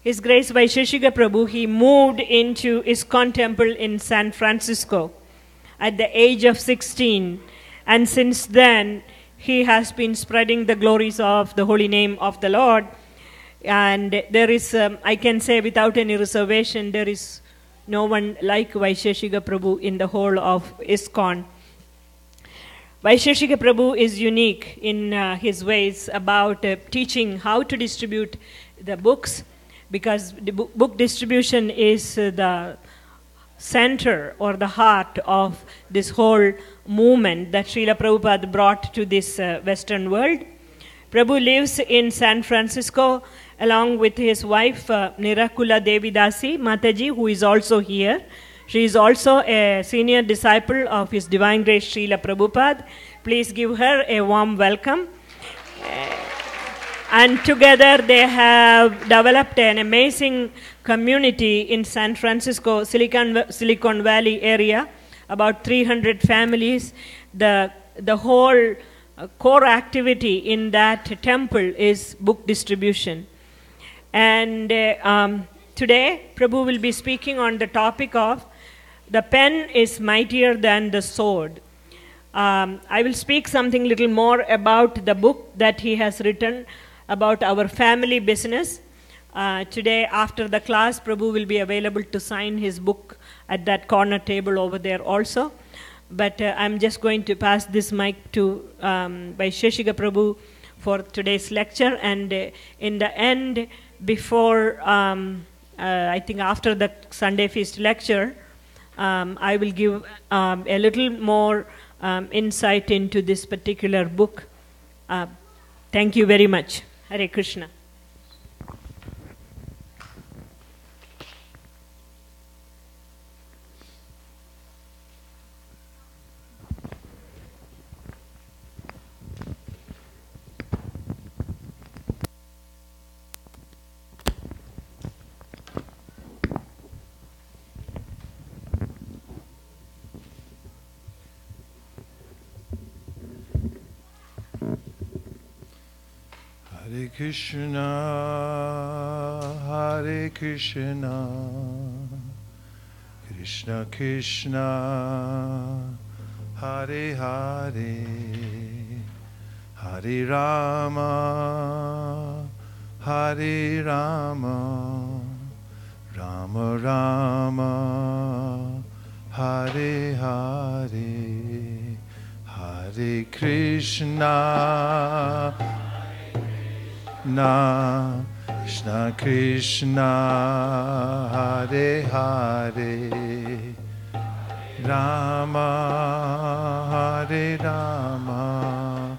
His Grace Vaisesika Prabhu, he moved into ISKCON temple in San Francisco at the age of 16. And since then, he has been spreading the glories of the holy name of the Lord. And there is, I can say without any reservation, there is no one like Vaisesika Prabhu in the whole of ISKCON. Vaisesika Prabhu is unique in his ways about teaching how to distribute the books, because the book distribution is the center or the heart of this whole movement that Srila Prabhupada brought to this Western world. Prabhu lives in San Francisco along with his wife Nirakula Devi Dasi Mataji, who is also here. She is also a senior disciple of His Divine Grace Srila Prabhupada. Please give her a warm welcome. And together they have developed an amazing community in San Francisco, Silicon Valley area, about 300 families. The whole core activity in that temple is book distribution. And today, Prabhu will be speaking on the topic of the pen is mightier than the sword. I will speak something little more about the book that he has written about our family business. Today, after the class, Prabhu will be available to sign his book at that corner table over there also. But I'm just going to pass this mic to Vaisesika Prabhu for today's lecture. And in the end, before, I think after the Sunday Feast lecture, I will give a little more insight into this particular book. Thank you very much. Hare Krishna. Hare Krishna, Hare Krishna, Krishna Krishna, Hare Hare, Hare Rama, Hare Rama, Rama Rama, Hare Hare, Hare Krishna, Krishna Krishna, Hare Hare, Rama Hare Rama,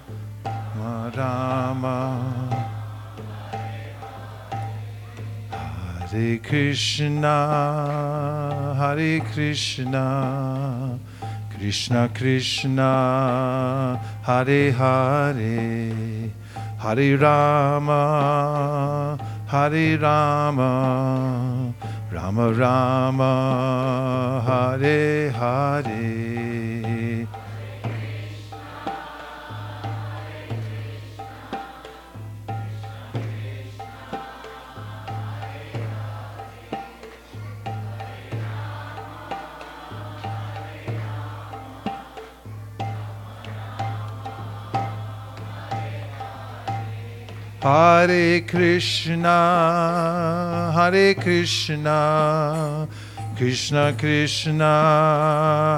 Rama, Hare Krishna, Hare Krishna, Krishna Krishna, Hare Hare, Hare Rama, Hare Rama, Rama Rama, Hare Hare. Hare Krishna, Hare Krishna, Krishna Krishna,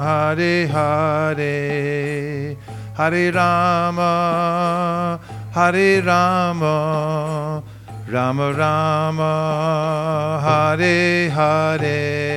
Hare Hare, Hare Rama, Hare Rama, Rama Rama, Hare Hare.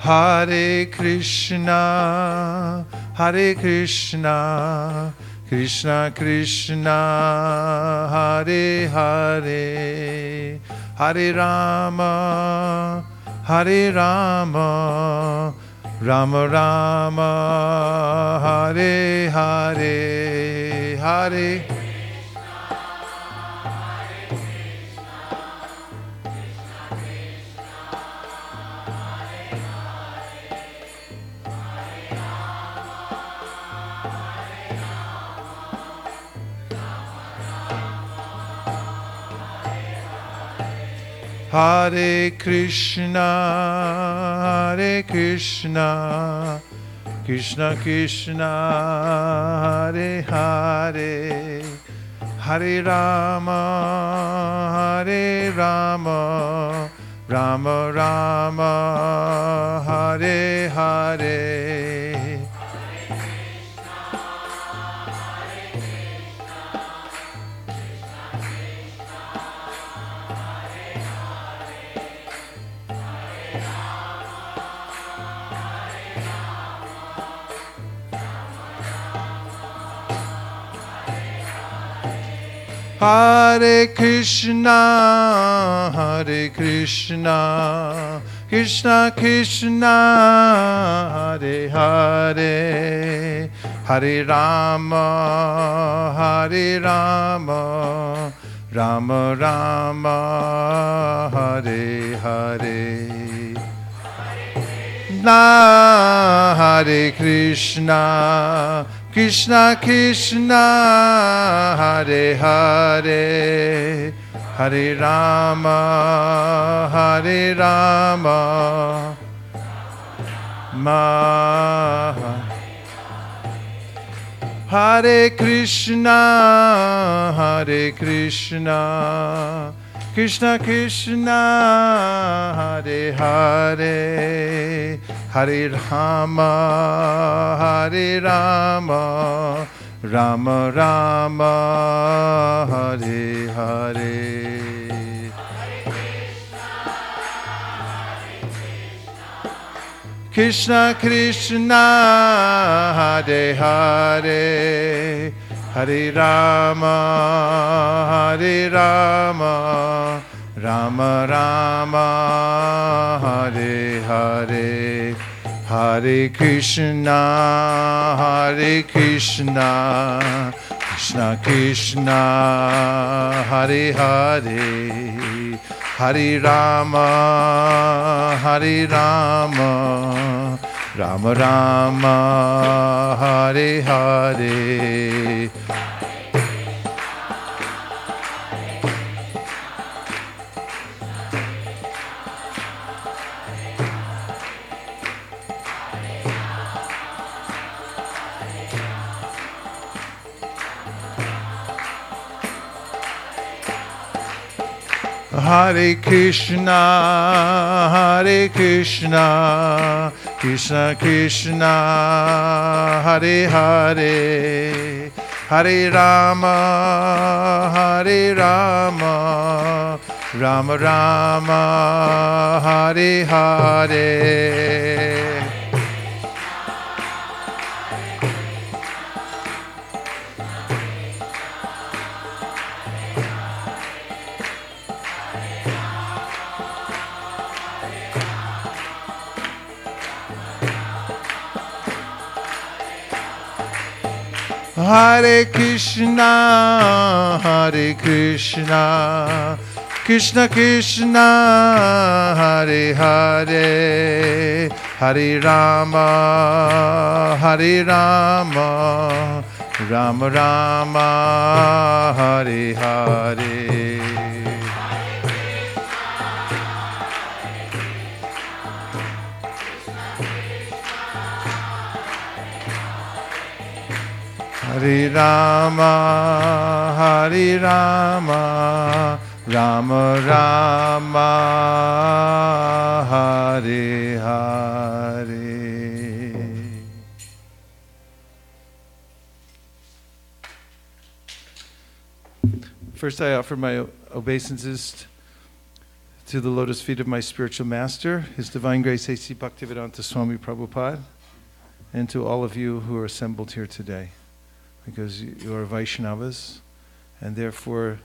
Hare Krishna, Hare Krishna, Krishna Krishna, Hare Hare, Hare Rama, Hare Rama, Rama Rama, Hare Hare, Hare. Hare Krishna, Krishna Krishna, Hare Hare, Hare Rama, Rama Rama, Hare Hare. Hare Krishna, Krishna Krishna, Hare Hare, Hare Rama, Rama Rama, Hare Hare. Na Hare Krishna, Krishna Krishna, Hare Hare, Hare Rama, Hare Krishna, Krishna Krishna, Hare Hare, Hare Rama, Rama Rama, Hare Hare. Krishna Krishna, Hare Hare, Hare Rama, Rama Rama, Hare Hare. Hare Krishna, Krishna Krishna, Hare Hare, Hare Rama, Rama Rama, Hare Hare. Hare Krishna, Krishna Krishna, Hare Hare, Hare Rama, Rama Rama, Hare Hare. Hare Krishna, Krishna Krishna, Hare Hare, Hare Rama, Rama Rama, Hare Hare. Hare Rama, Rama Rama, Hare Hare. First, I offer my obeisances to the lotus feet of my spiritual master, His Divine Grace A.C. Bhaktivedanta Swami Prabhupada, and to all of you who are assembled here today, because you are Vaishnavas, and therefore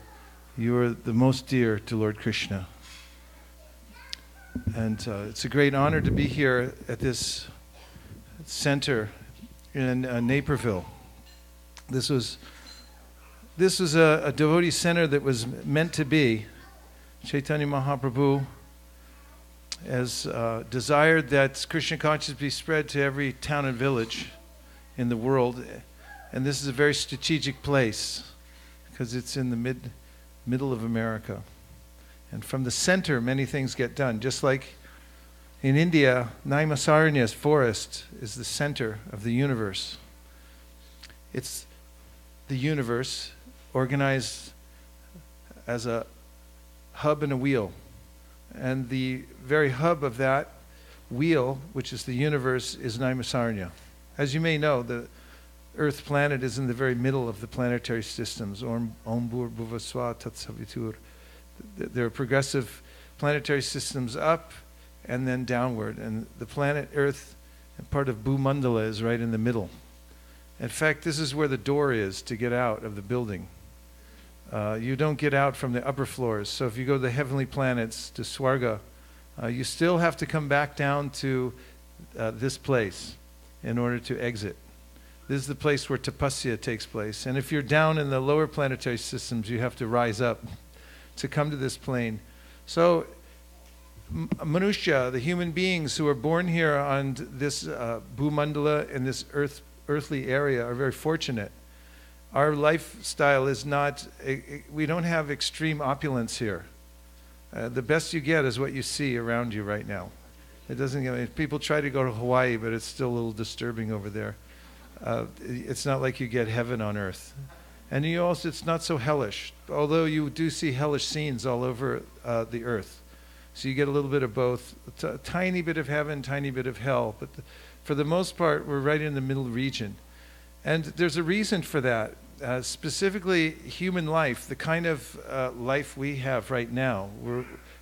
you are the most dear to Lord Krishna. And it's a great honor to be here at this center in Naperville. This was this was a devotee center that was meant to be. Chaitanya Mahaprabhu has desired that Krishna consciousness be spread to every town and village in the world. And this is a very strategic place because it's in the middle of America. And from the center, many things get done. Just like in India, Naimasaranya forest is the center of the universe. It's the universe organized as a hub and a wheel. And the very hub of that wheel, which is the universe, is Naimasaranya. As you may know, the Earth planet is in the very middle of the planetary systems. Om Bhur Bhuva Swa Tat Savitur. There are progressive planetary systems up and then downward. And the planet Earth and part of Bhumandala is right in the middle. In fact, this is where the door is to get out of the building. You don't get out from the upper floors. So if you go to the heavenly planets, to Swarga, you still have to come back down to this place in order to exit. This is the place where tapasya takes place. And if you're down in the lower planetary systems, you have to rise up to come to this plane. So Manusha, the human beings who are born here on this Bhumandala and this earthly area are very fortunate. Our lifestyle is not, we don't have extreme opulence here. The best you get is what you see around you right now. It doesn't, people try to go to Hawaii, but it's still a little disturbing over there. It's not like you get heaven on earth. And you also, it's not so hellish, although you do see hellish scenes all over the earth. So you get a little bit of both, a tiny bit of heaven, tiny bit of hell. But for the most part, we're right in the middle region. And there's a reason for that. Specifically, human life, the kind of life we have right now.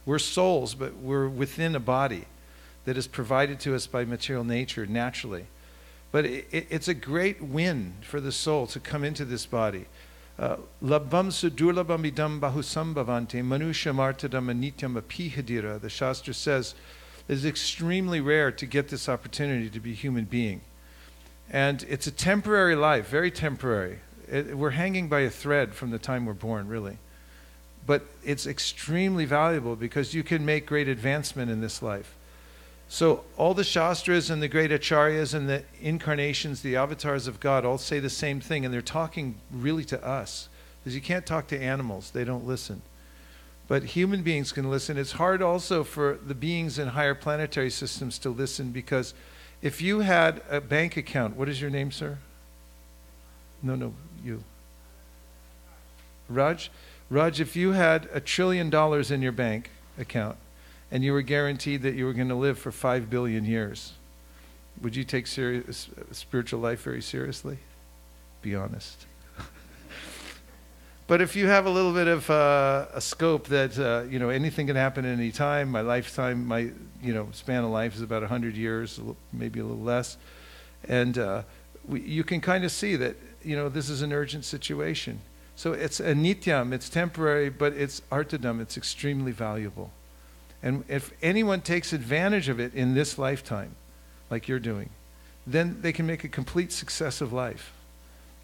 We're souls, but we're within a body that is provided to us by material nature naturally. But it's a great win for the soul to come into this body. Labham sudurlabham idam bahusambhavante manusha martadam anityam apihadira. The Shastra says it is extremely rare to get this opportunity to be a human being. And it's a temporary life, very temporary. We're hanging by a thread from the time we're born, really. But it's extremely valuable because you can make great advancement in this life. So all the Shastras and the great Acharyas and the incarnations, the avatars of God, all say the same thing, and they're talking really to us. Because you can't talk to animals, they don't listen. But human beings can listen. It's hard also for the beings in higher planetary systems to listen, because if you had a bank account, what is your name, sir? No, you. Raj? Raj, if you had $1 trillion in your bank account, and you were guaranteed that you were going to live for 5 billion years, would you take spiritual life very seriously? Be honest. But if you have a little bit of a scope that, anything can happen at any time, my lifetime, my, span of life is about 100 years, maybe a little less, and you can kind of see that, this is an urgent situation. So it's a nityam, it's temporary, but it's artadam, it's extremely valuable. And if anyone takes advantage of it in this lifetime, like you're doing, then they can make a complete success of life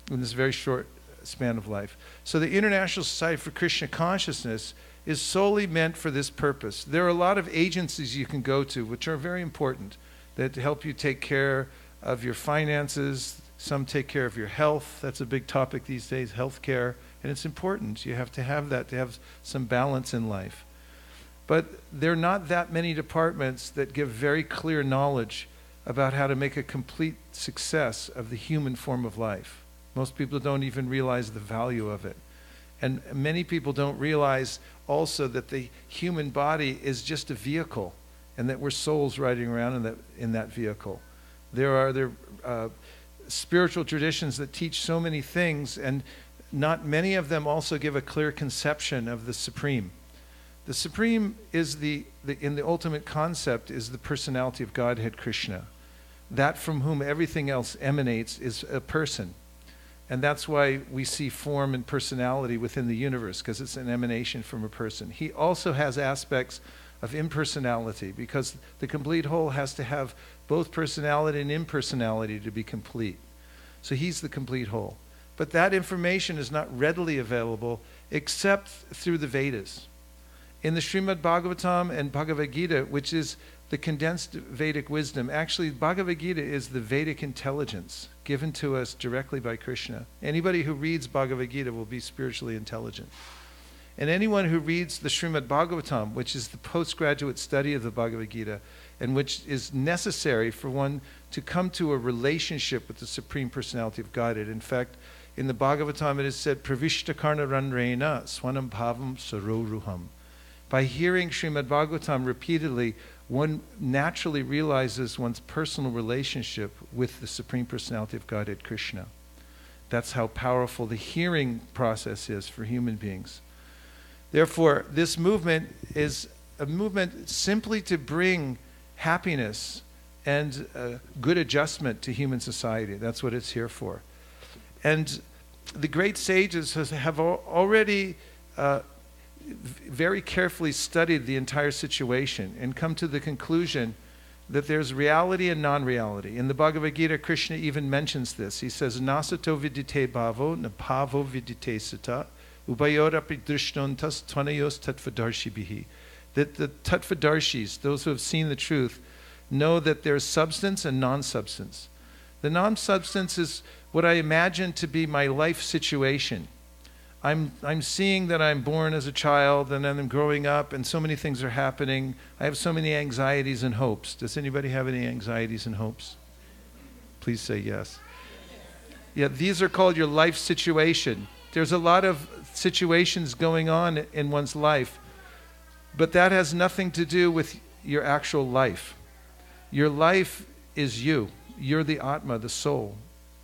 in this very short span of life. So the International Society for Krishna Consciousness is solely meant for this purpose. There are a lot of agencies you can go to, which are very important, that help you take care of your finances. Some take care of your health. That's a big topic these days, health care. And it's important. You have to have that to have some balance in life. But there are not that many departments that give very clear knowledge about how to make a complete success of the human form of life. Most people don't even realize the value of it. And many people don't realize also that the human body is just a vehicle, and that we're souls riding around in that vehicle. There are spiritual traditions that teach so many things, and not many of them also give a clear conception of the Supreme. The Supreme is in the ultimate concept is the personality of Godhead Krishna. That from whom everything else emanates is a person. And that's why we see form and personality within the universe, because it's an emanation from a person. He also has aspects of impersonality, because the complete whole has to have both personality and impersonality to be complete. So he's the complete whole. but that information is not readily available except through the Vedas. In the Srimad Bhagavatam and Bhagavad Gita, which is the condensed Vedic wisdom, actually Bhagavad Gita is the Vedic intelligence given to us directly by Krishna. Anybody who reads Bhagavad Gita will be spiritually intelligent. And anyone who reads the Srimad Bhagavatam, which is the postgraduate study of the Bhagavad Gita, and which is necessary for one to come to a relationship with the Supreme Personality of Godhead. In fact, in the Bhagavatam it is said, Pravishta karna ranrena swanam bhavam saroruham. By hearing Srimad Bhagavatam repeatedly, one naturally realizes one's personal relationship with the Supreme Personality of Godhead, Krishna. That's how powerful the hearing process is for human beings. Therefore, this movement is a movement simply to bring happiness and good adjustment to human society. That's what it's here for. And the great sages have already very carefully studied the entire situation and come to the conclusion that there's reality and non-reality. In the Bhagavad Gita, Krishna even mentions this. He says, Nasato vidite bhavo, napavo vidite sata, ubayorapi drishnontas tvanayos tattvadarshibhihi. That the tattvadarshis, those who have seen the truth, know that there's substance and non-substance. The non-substance is what I imagine to be my life situation. I'm seeing that I'm born as a child and then I'm growing up and so many things are happening. I have so many anxieties and hopes. Does anybody have any anxieties and hopes? Please say yes. Yeah, these are called your life situation. There's a lot of situations going on in one's life, but that has nothing to do with your actual life. Your life is you. You're the Atma, the soul,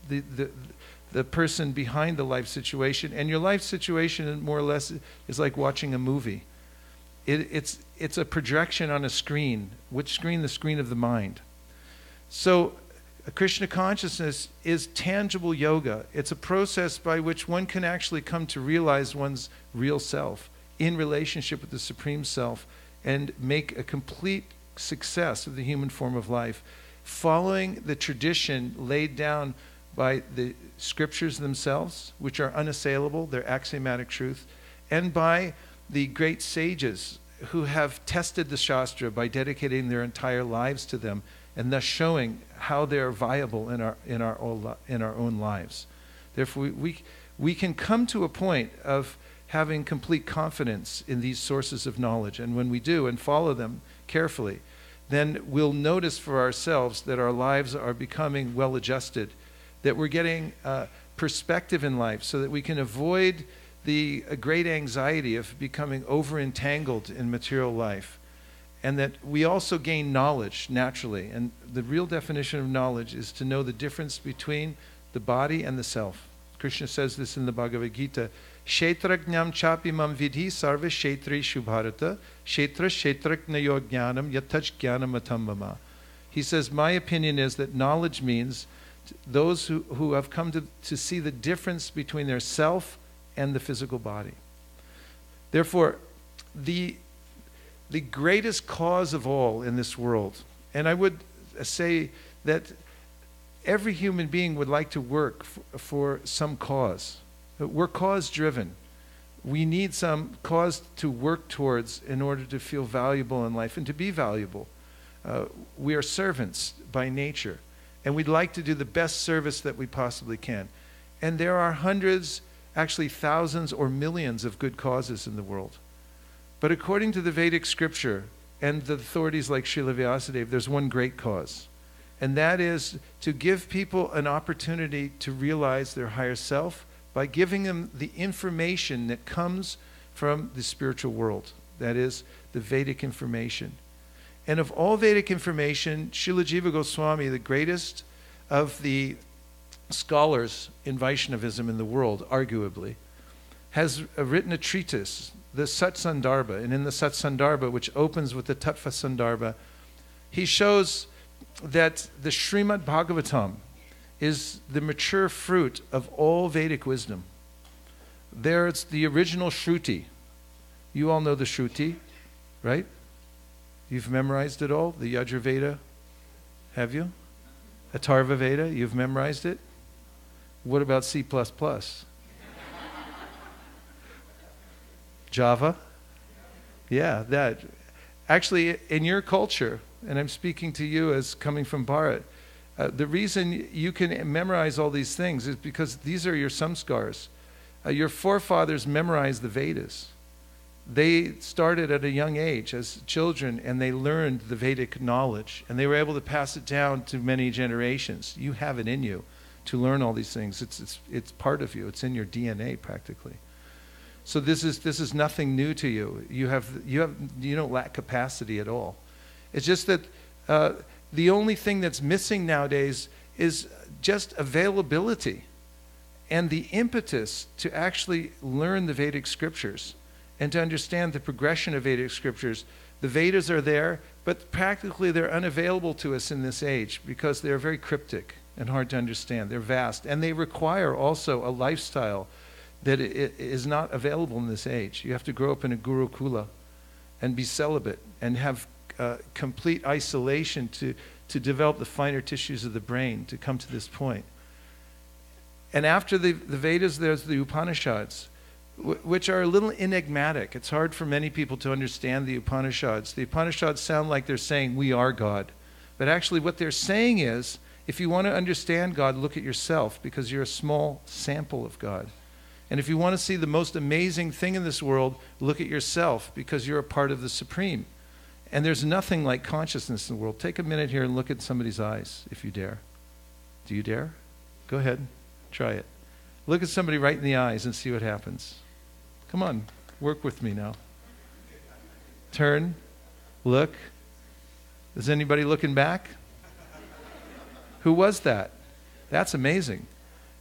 the person behind the life situation. And your life situation, more or less, is like watching a movie. It's a projection on a screen. Which screen? The screen of the mind. So Krishna consciousness is tangible yoga. It's a process by which one can actually come to realize one's real self in relationship with the Supreme Self and make a complete success of the human form of life, following the tradition laid down by the scriptures themselves, which are unassailable, they're axiomatic truth, and by the great sages who have tested the Shastra by dedicating their entire lives to them, and thus showing how they're viable in our own lives. Therefore, we can come to a point of having complete confidence in these sources of knowledge, and when we do and follow them carefully, then we'll notice for ourselves that our lives are becoming well adjusted, that we're getting perspective in life so that we can avoid the great anxiety of becoming over-entangled in material life, and that we also gain knowledge naturally. And the real definition of knowledge is to know the difference between the body and the self. Krishna says this in the Bhagavad Gita, Kshetrajnam chapi mam vidhi sarva kshetri shubharata, kshetra kshetrajnayo jnanam yatach jnanam atambama. He says, my opinion is that knowledge means those who have come to see the difference between their self and the physical body. Therefore, the greatest cause of all in this world, and I would say that every human being would like to work for some cause. We're cause-driven. We need some cause to work towards in order to feel valuable in life and to be valuable. We are servants by nature, and we'd like to do the best service that we possibly can. And there are hundreds, actually thousands or millions of good causes in the world. But according to the Vedic scripture and the authorities like Srila Vyasadeva, there's one great cause. And that is to give people an opportunity to realize their higher self by giving them the information that comes from the spiritual world. That is, the Vedic information. And of all Vedic information, Srila Jiva Goswami, the greatest of the scholars in Vaishnavism in the world, arguably, has written a treatise, the Sat Sandarbha. And in the Sat Sandarbha, which opens with the Tattva Sandarbha, he shows that the Srimad Bhagavatam is the mature fruit of all Vedic wisdom. There it's the original Shruti. You all know the Shruti, right? You've memorized it all? The Yajurveda, have you? Atharva Veda, you've memorized it? What about C++? Java? Yeah, that. Actually, in your culture, and I'm speaking to you as coming from Bharat, the reason you can memorize all these things is because these are your samskars. Your forefathers memorized the Vedas. They started at a young age as children, and they learned the Vedic knowledge, and they were able to pass it down to many generations. You have it in you to learn all these things. It's part of you. It's in your DNA practically. So this is nothing new to you. You don't lack capacity at all. It's just that the only thing that's missing nowadays is just availability and the impetus to actually learn the Vedic scriptures and to understand the progression of Vedic scriptures. The Vedas are there, but practically they're unavailable to us in this age because they're very cryptic and hard to understand. They're vast, and they require also a lifestyle that is not available in this age. You have to grow up in a gurukula and be celibate and have complete isolation to develop the finer tissues of the brain to come to this point. And after the Vedas, there's the Upanishads, which are a little enigmatic. It's hard for many people to understand the Upanishads. The Upanishads sound like they're saying, we are God. But actually what they're saying is, if you want to understand God, look at yourself, because you're a small sample of God. And if you want to see the most amazing thing in this world, look at yourself, because you're a part of the Supreme. And there's nothing like consciousness in the world. Take a minute here and look at somebody's eyes, if you dare. Do you dare? Go ahead. Try it. Look at somebody right in the eyes and see what happens. Come on. Work with me now. Turn. Look. Is anybody looking back? Who was that? That's amazing.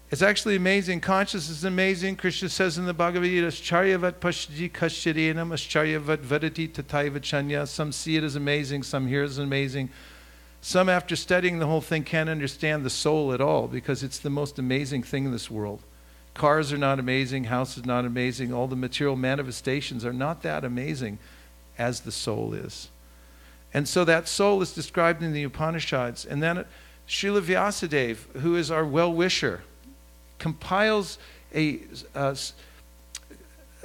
It's actually amazing. Consciousness is amazing. Krishna says in the Bhagavad Gita, Ascharyavat pashji kashyarenam ascharyavat vadati tataiva chanya. Some see it as amazing, some hear it as amazing. Some, after studying the whole thing, can't understand the soul at all because it's the most amazing thing in this world. Cars are not amazing, houses are not amazing, all the material manifestations are not that amazing as the soul is. And so that soul is described in the Upanishads. And then Srila Vyasadeva, who is our well-wisher, compiles a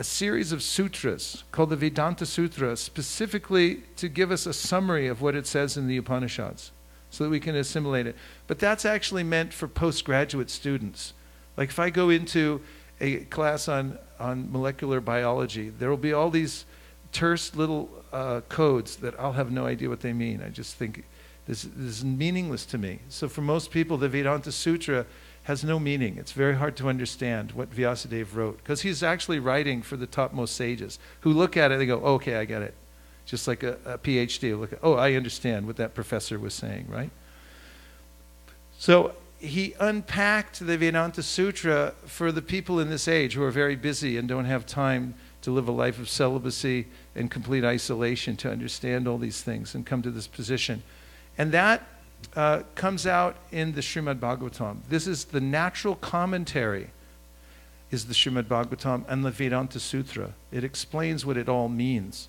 series of sutras called the Vedanta Sutra, specifically to give us a summary of what it says in the Upanishads so that we can assimilate it. But that's actually meant for postgraduate students. Like if I go into a class on molecular biology, there will be all these terse little codes that I'll have no idea what they mean. I just think this is meaningless to me. So for most people, the Vedanta Sutra has no meaning. It's very hard to understand what Vyasadeva wrote, because he's actually writing for the topmost sages who look at it and they go, oh, okay, I get it. Just like a PhD will look at, oh, I understand what that professor was saying, right? So he unpacked the Vedanta Sutra for the people in this age who are very busy and don't have time to live a life of celibacy and complete isolation to understand all these things and come to this position. And that comes out in the Srimad Bhagavatam. This is the natural commentary, is the Srimad Bhagavatam and the Vedanta Sutra. It explains what it all means.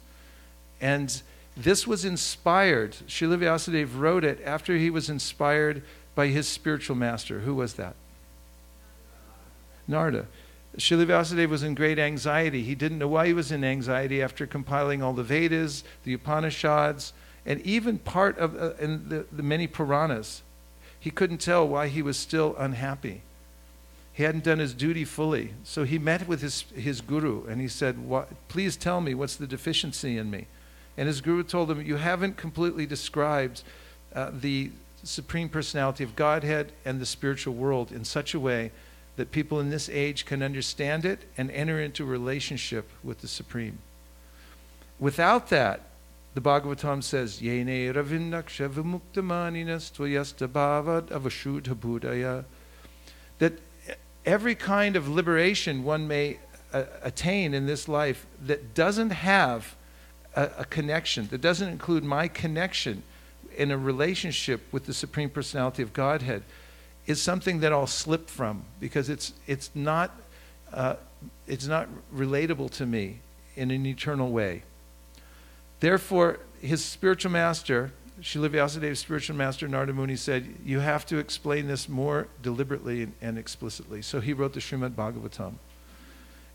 And this was inspired, Srila Vyasadeva wrote it after he was inspired by his spiritual master. Who was that? Narada. Srila Vyasadeva was in great anxiety. He didn't know why he was in anxiety after compiling all the Vedas, the Upanishads, and even part of in the many Puranas. He couldn't tell why he was still unhappy. He hadn't done his duty fully. So he met with his guru and he said, please tell me what's the deficiency in me. And his guru told him, you haven't completely described the Supreme Personality of Godhead and the spiritual world in such a way that people in this age can understand it and enter into a relationship with the Supreme. Without that, the Bhagavatam says, Yene ravindaksha vimuktamaninas tvayastabhavad avashudha buddhaya. That every kind of liberation one may attain in this life that doesn't have a connection, that doesn't include my connection in a relationship with the Supreme Personality of Godhead, is something that I'll slip from, because it's not relatable to me in an eternal way. Therefore, his spiritual master, Srila Vyasadev's spiritual master Narada Muni said, you have to explain this more deliberately and explicitly. So he wrote the Srimad Bhagavatam.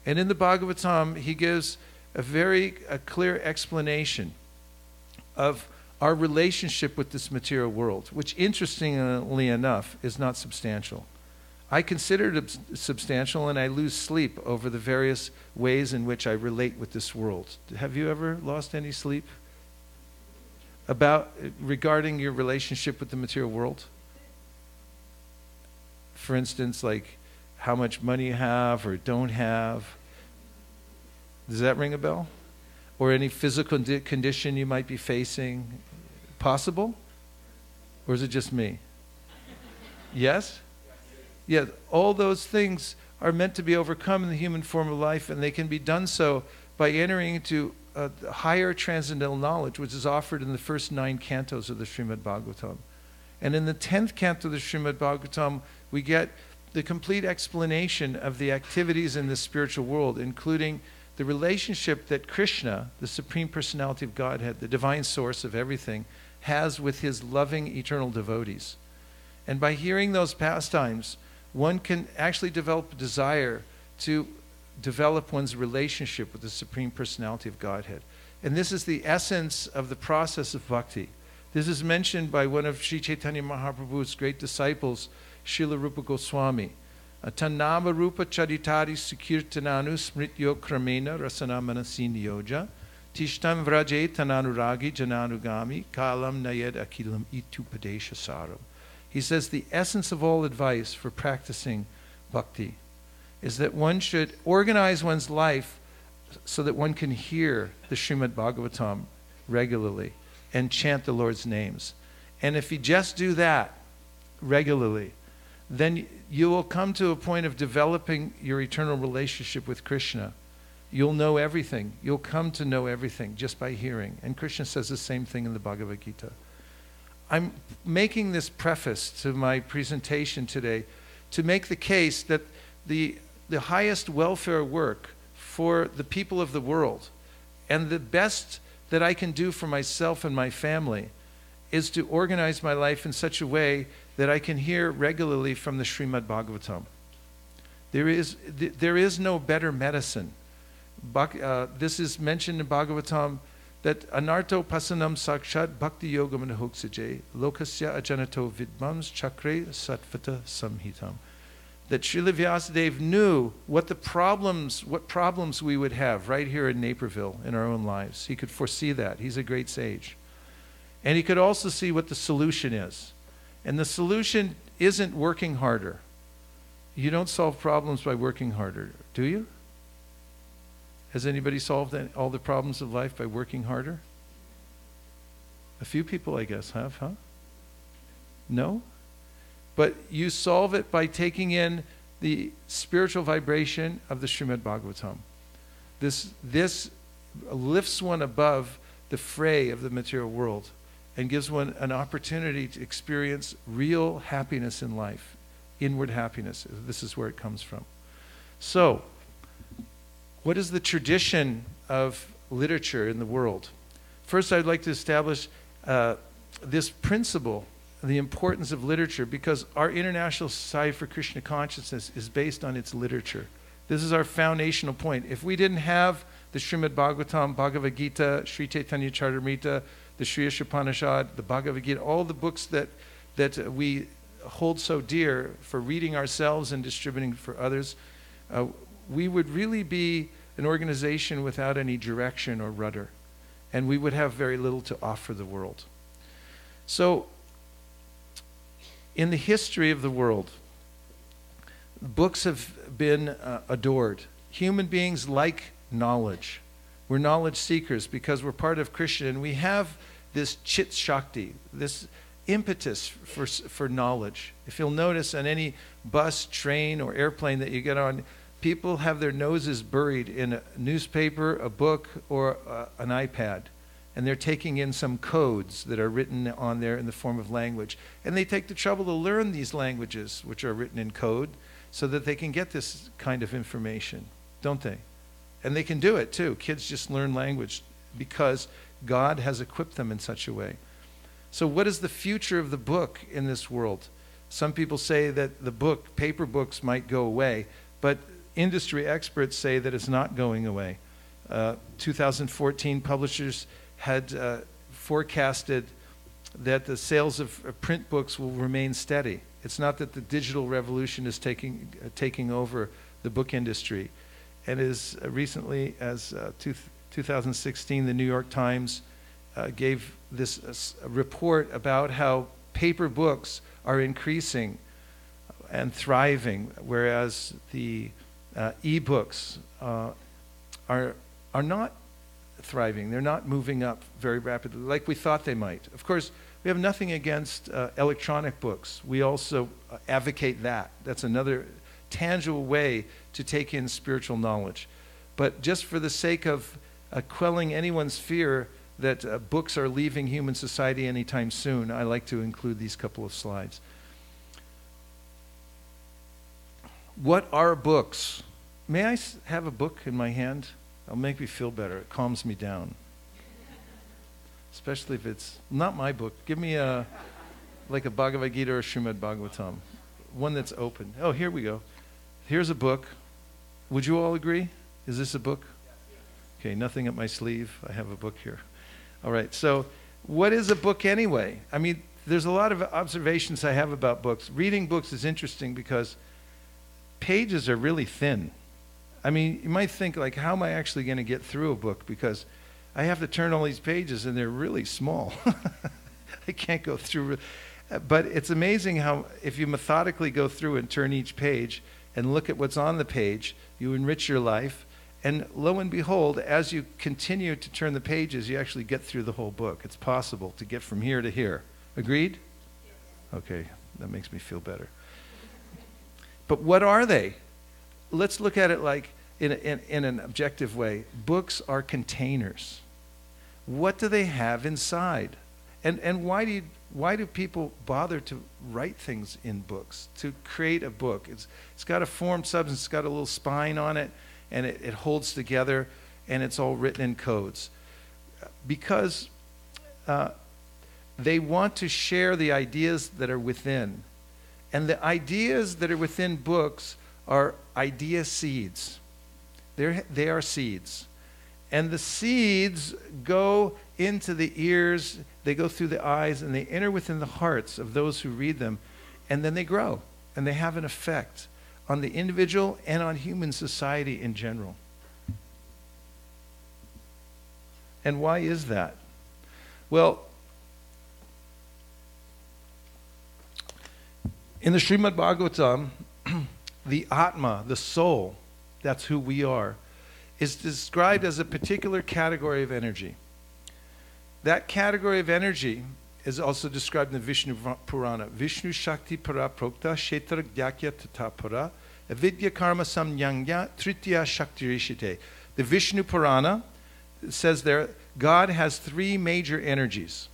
And in the Bhagavatam, he gives a very clear explanation of our relationship with this material world, which interestingly enough is not substantial. I consider it substantial, and I lose sleep over the various ways in which I relate with this world. Have you ever lost any sleep regarding your relationship with the material world? For instance, like how much money you have or don't have. Does that ring a bell? Or any physical condition you might be facing? Possible? Or is it just me? Yes? Yeah, all those things are meant to be overcome in the human form of life, and they can be done so by entering into a higher transcendental knowledge, which is offered in the first 9 cantos of the Srimad Bhagavatam. And in the 10th canto of the Srimad Bhagavatam, we get the complete explanation of the activities in the spiritual world, including the relationship that Krishna, the Supreme Personality of Godhead, the divine source of everything, has with his loving eternal devotees. And by hearing those pastimes, one can actually develop a desire to develop one's relationship with the Supreme Personality of Godhead. And this is the essence of the process of bhakti. This is mentioned by one of Sri Chaitanya Mahaprabhu's great disciples, Srila Rupa Goswami. Tanama Rupa Charitari Sukirtananu Smrityo Kramena Rasana Manasini Yoja Tishtam Vraje Tananuragi Jananugami Kalam Nayed Akilam Itupadesha Saram. He says the essence of all advice for practicing bhakti is that one should organize one's life so that one can hear the Srimad Bhagavatam regularly and chant the Lord's names. And if you just do that regularly, then you will come to a point of developing your eternal relationship with Krishna. You'll know everything. You'll come to know everything just by hearing. And Krishna says the same thing in the Bhagavad Gita. I'm making this preface to my presentation today to make the case that the highest welfare work for the people of the world and the best that I can do for myself and my family is to organize my life in such a way that I can hear regularly from the Srimad Bhagavatam. There is no better medicine. This is mentioned in Bhagavatam that anarto pasanam sakshat bhakti yogam anahoksaje lokasya ajanato vidmams chakre satvata samhitam. That Srila Vyasadeva knew what problems we would have right here in Naperville in our own lives. He could foresee that. He's a great sage. And he could also see what the solution is. And the solution isn't working harder. You don't solve problems by working harder, do you? Has anybody solved all the problems of life by working harder? A few people, I guess, have, huh? No? But you solve it by taking in the spiritual vibration of the Srimad Bhagavatam. This lifts one above the fray of the material world and gives one an opportunity to experience real happiness in life, inward happiness. This is where it comes from. So, what is the tradition of literature in the world? First, I'd like to establish this principle, the importance of literature, because our International Society for Krishna Consciousness is based on its literature. This is our foundational point. If we didn't have the Srimad Bhagavatam, Bhagavad Gita, Sri Chaitanya Charitamrita, the Sri Upanishad, the Bhagavad Gita, all the books that we hold so dear for reading ourselves and distributing for others, we would really be an organization without any direction or rudder, and we would have very little to offer the world. So, in the history of the world, books have been adored. Human beings like knowledge. We're knowledge seekers because we're part of Krishna, and we have this chit shakti, this impetus for knowledge. If you'll notice on any bus, train, or airplane that you get on, people have their noses buried in a newspaper, a book, or an iPad. And they're taking in some codes that are written on there in the form of language. And they take the trouble to learn these languages, which are written in code, so that they can get this kind of information, don't they? And they can do it too. Kids just learn language because God has equipped them in such a way. So what is the future of the book in this world? Some people say that the paper books might go away, but industry experts say that it's not going away. 2014 publishers had forecasted that the sales of print books will remain steady. It's not that the digital revolution is taking over the book industry. And as recently as 2016, the New York Times gave this report about how paper books are increasing and thriving, whereas the e-books are not thriving. They're not moving up very rapidly like we thought they might. Of course, we have nothing against electronic books. We also advocate that. That's another tangible way to take in spiritual knowledge. But just for the sake of quelling anyone's fear that books are leaving human society anytime soon, I like to include these couple of slides. What are books? May I have a book in my hand? It'll make me feel better. It calms me down. Especially if it's not my book. Give me like a Bhagavad Gita or Srimad Bhagavatam. One that's open. Oh, here we go. Here's a book. Would you all agree? Is this a book? Okay, nothing up my sleeve. I have a book here. All right, so what is a book anyway? I mean, there's a lot of observations I have about books. Reading books is interesting because pages are really thin. I mean, you might think, like, how am I actually going to get through a book? Because I have to turn all these pages, and they're really small. I can't go through. But it's amazing how, if you methodically go through and turn each page and look at what's on the page, you enrich your life. And lo and behold, as you continue to turn the pages, you actually get through the whole book. It's possible to get from here to here. Agreed? Okay, that makes me feel better. But what are they? Let's look at it like in an objective way. Books are containers. What do they have inside? And why do people bother to write things in books, to create a book? It's got a formed substance, it's got a little spine on it, and it holds together, and it's all written in codes. Because they want to share the ideas that are within. And the ideas that are within books are idea seeds. They are seeds. And the seeds go into the ears, they go through the eyes, and they enter within the hearts of those who read them. And then they grow, and they have an effect on the individual and on human society in general. And why is that? Well, in the Srimad Bhagavatam, the Atma, the soul, that's who we are, is described as a particular category of energy. That category of energy is also described in the Vishnu Purana. Vishnu Shakti Para Prokta Kshetra Gyakya Tatapara Avidya Karma Samyangya Tritya Shakti Rishite. The Vishnu Purana says there, God has three major energies.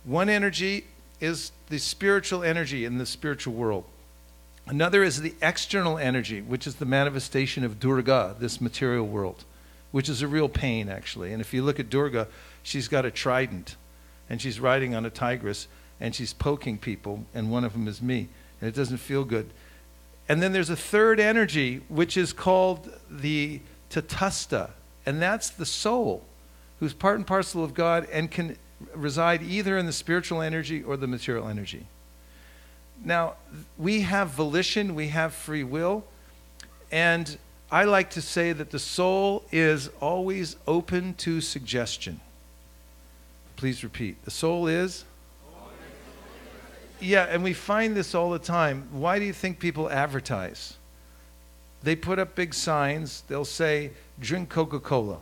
One energy is the spiritual energy in the spiritual world. Another is the external energy, which is the manifestation of Durga, this material world, which is a real pain, actually. And if you look at Durga, she's got a trident, and she's riding on a tigress, and she's poking people, and one of them is me, and it doesn't feel good. And then there's a third energy, which is called the Tatastha, and that's the soul, who's part and parcel of God and can reside either in the spiritual energy or the material energy. Now, we have volition, we have free will, and I like to say that the soul is always open to suggestion. Please repeat. The soul is? Yeah, and we find this all the time. Why do you think people advertise? They put up big signs. They'll say, drink Coca-Cola.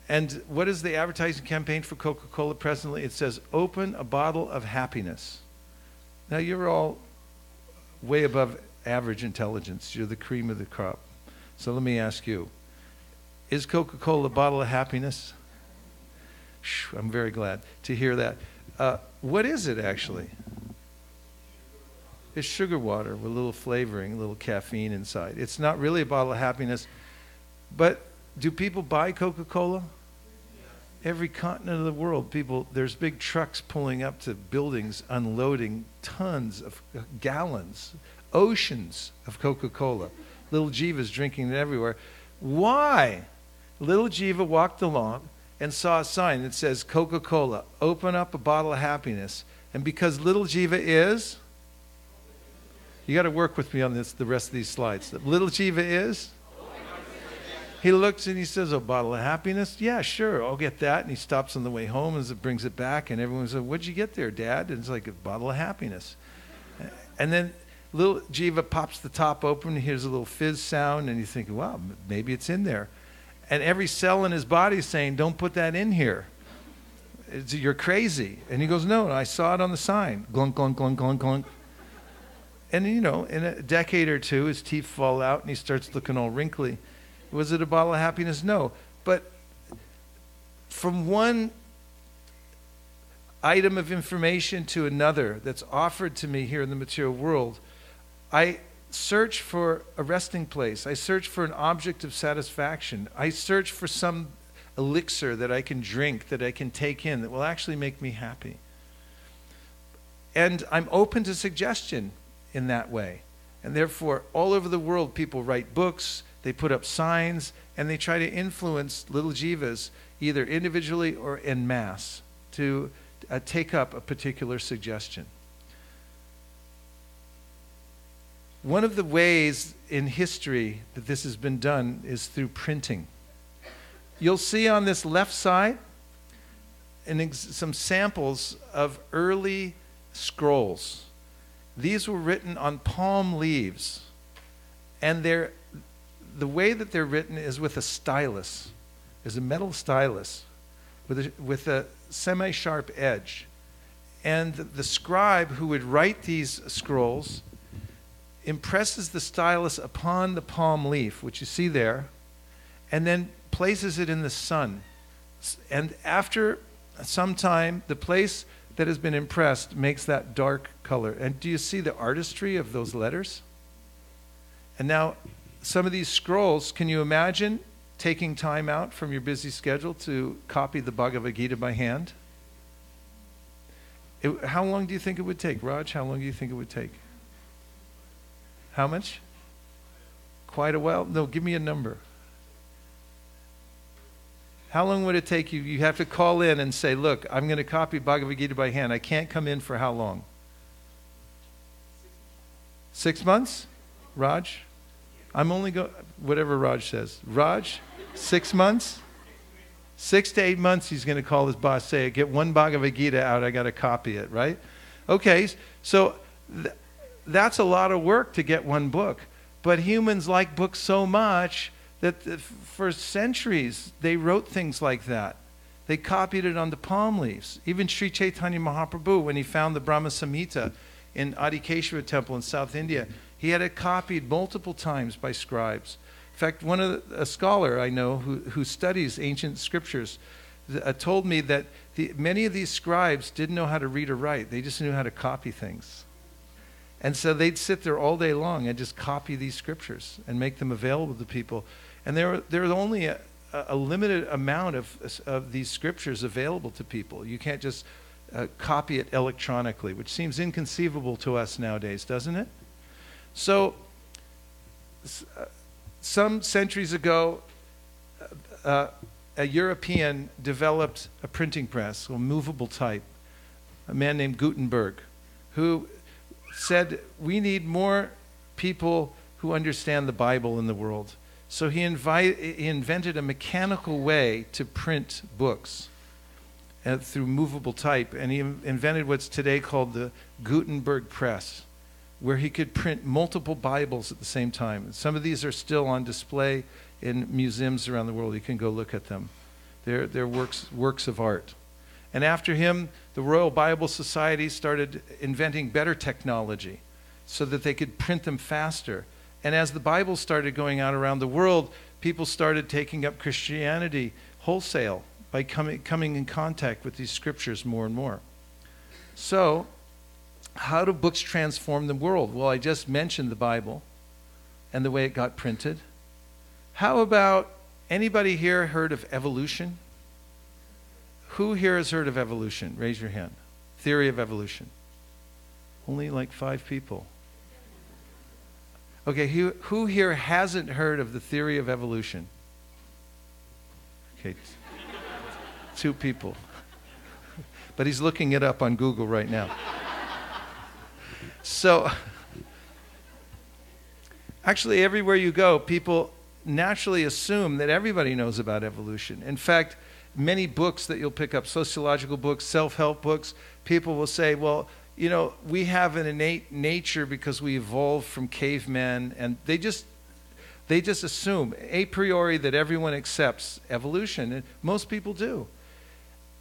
And what is the advertising campaign for Coca-Cola presently? It says, open a bottle of happiness. Now, you're all way above average intelligence. You're the cream of the crop. So let me ask you, is Coca-Cola a bottle of happiness? I'm very glad to hear that. What is it, actually? It's sugar water with a little flavoring, a little caffeine inside. It's not really a bottle of happiness. But do people buy Coca-Cola? every continent of the world, people, there's big trucks pulling up to buildings, unloading tons of gallons, oceans of Coca-Cola. Little Jiva's drinking it everywhere. Why? Little Jiva walked along and saw a sign that says, Coca-Cola, open up a bottle of happiness. And because little Jiva is, you got to work with me on this, the rest of these slides. Little Jiva is? He looks and he says, a bottle of happiness? Yeah, sure, I'll get that. And he stops on the way home and brings it back. And everyone says, what'd you get there, Dad? And it's like a bottle of happiness. And then little Jiva pops the top open. And hears a little fizz sound. And you think, wow, maybe it's in there. And every cell in his body is saying, don't put that in here. You're crazy. And he goes, no, I saw it on the sign. Glunk, glunk, glunk, glunk, glunk. And, you know, in a decade or two, his teeth fall out and he starts looking all wrinkly. Was it a bottle of happiness? No. But from one item of information to another that's offered to me here in the material world, I search for a resting place. I search for an object of satisfaction. I search for some elixir that I can drink, that I can take in, that will actually make me happy. And I'm open to suggestion in that way. And therefore, all over the world, people write books, they put up signs, and they try to influence little jivas, either individually or en masse, to take up a particular suggestion. One of the ways in history that this has been done is through printing. You'll see on this left side some samples of early scrolls. These were written on palm leaves, and the way that they're written is with a stylus. There's a metal stylus with a semi-sharp edge. And the scribe who would write these scrolls impresses the stylus upon the palm leaf, which you see there, and then places it in the sun. And after some time, the place that has been impressed makes that dark color. And do you see the artistry of those letters? And now, some of these scrolls, can you imagine taking time out from your busy schedule to copy the Bhagavad Gita by hand? How long do you think it would take? Raj, how long do you think it would take? How much? Quite a while? No, give me a number. How long would it take you? You have to call in and say, look, I'm going to copy Bhagavad Gita by hand. I can't come in for how long? 6 months? Raj? I'm only going, whatever Raj says. Raj, 6 months? 6 to 8 months he's going to call his boss, say, get one Bhagavad Gita out, I got to copy it, right? Okay, so that's a lot of work to get one book. But humans like books so much that for centuries they wrote things like that. They copied it on the palm leaves. Even Sri Chaitanya Mahaprabhu, when he found the Brahma Samhita in Adikeshwara temple in South India, he had it copied multiple times by scribes. In fact, a scholar I know who studies ancient scriptures told me that many of these scribes didn't know how to read or write. They just knew how to copy things. And so they'd sit there all day long and just copy these scriptures and make them available to people. And there was only a limited amount of these scriptures available to people. You can't just copy it electronically, which seems inconceivable to us nowadays, doesn't it? So some centuries ago, a European developed a printing press, a movable type, a man named Gutenberg, who said, we need more people who understand the Bible in the world. So he invented a mechanical way to print books through movable type, and he invented what's today called the Gutenberg press, where he could print multiple Bibles at the same time. Some of these are still on display in museums around the world. You can go look at them. They're works of art. And after him, the Royal Bible Society started inventing better technology so that they could print them faster. And as the Bible started going out around the world, people started taking up Christianity wholesale by coming in contact with these scriptures more and more. So, how do books transform the world? Well, I just mentioned the Bible and the way it got printed. How about, anybody here heard of evolution? Who here has heard of evolution? Raise your hand. Theory of evolution. Only like 5 people. Okay, who here hasn't heard of the theory of evolution? Okay, 2 people. But he's looking it up on Google right now. So, actually, everywhere you go, people naturally assume that everybody knows about evolution. In fact, many books that you'll pick up, sociological books, self-help books, people will say, well, you know, we have an innate nature because we evolved from cavemen, and they just assume a priori that everyone accepts evolution, and most people do.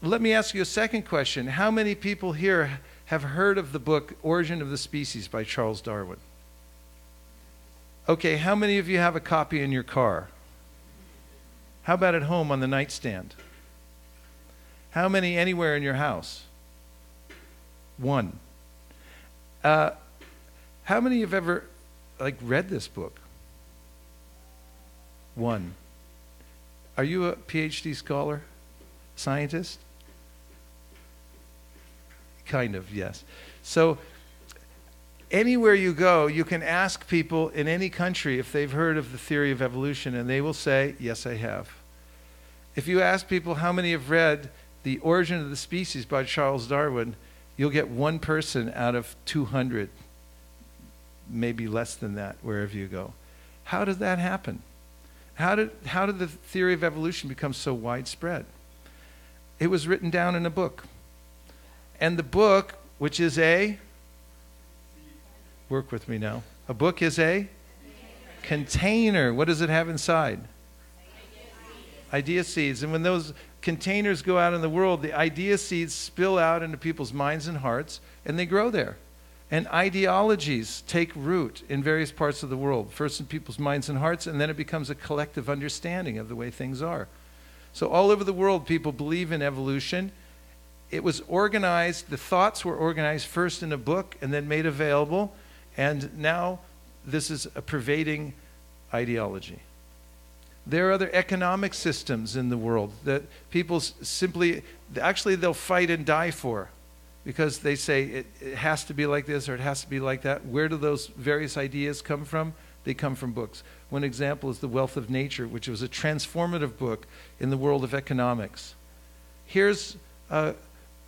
Let me ask you a second question. How many people here have heard of the book Origin of the Species by Charles Darwin? Okay, how many of you have a copy in your car? How about at home on the nightstand? How many anywhere in your house? 1. How many have ever read this book? 1. Are you a PhD scholar? Scientist? Kind of, yes. So anywhere you go, you can ask people in any country if they've heard of the theory of evolution, and they will say, yes, I have. If you ask people how many have read The Origin of the Species by Charles Darwin, you'll get 1 person out of 200, maybe less than that, wherever you go. How did that happen? How did the theory of evolution become so widespread? It was written down in a book. And the book, which is work with me now. A book is a container. What does it have inside? Idea seeds. And when those containers go out in the world, the idea seeds spill out into people's minds and hearts, and they grow there. And ideologies take root in various parts of the world, first in people's minds and hearts, and then it becomes a collective understanding of the way things are. So all over the world, people believe in evolution. It was organized, the thoughts were organized first in a book and then made available, and now this is a pervading ideology. There are other economic systems in the world that people simply, actually they'll fight and die for, because they say it has to be like this or it has to be like that. Where do those various ideas come from? They come from books. One example is The Wealth of Nature, which was a transformative book in the world of economics. Here's a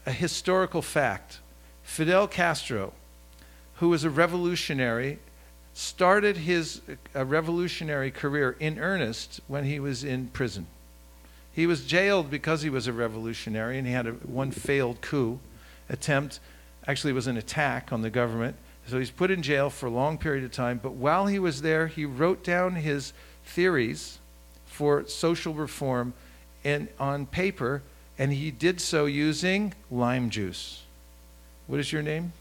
historical fact. Fidel Castro, who was a revolutionary, started his revolutionary career in earnest when he was in prison. He was jailed because he was a revolutionary, and he had one failed coup attempt. Actually, it was an attack on the government. So he's put in jail for a long period of time. But while he was there, he wrote down his theories for social reform on paper, and he did so using lime juice. What is your name?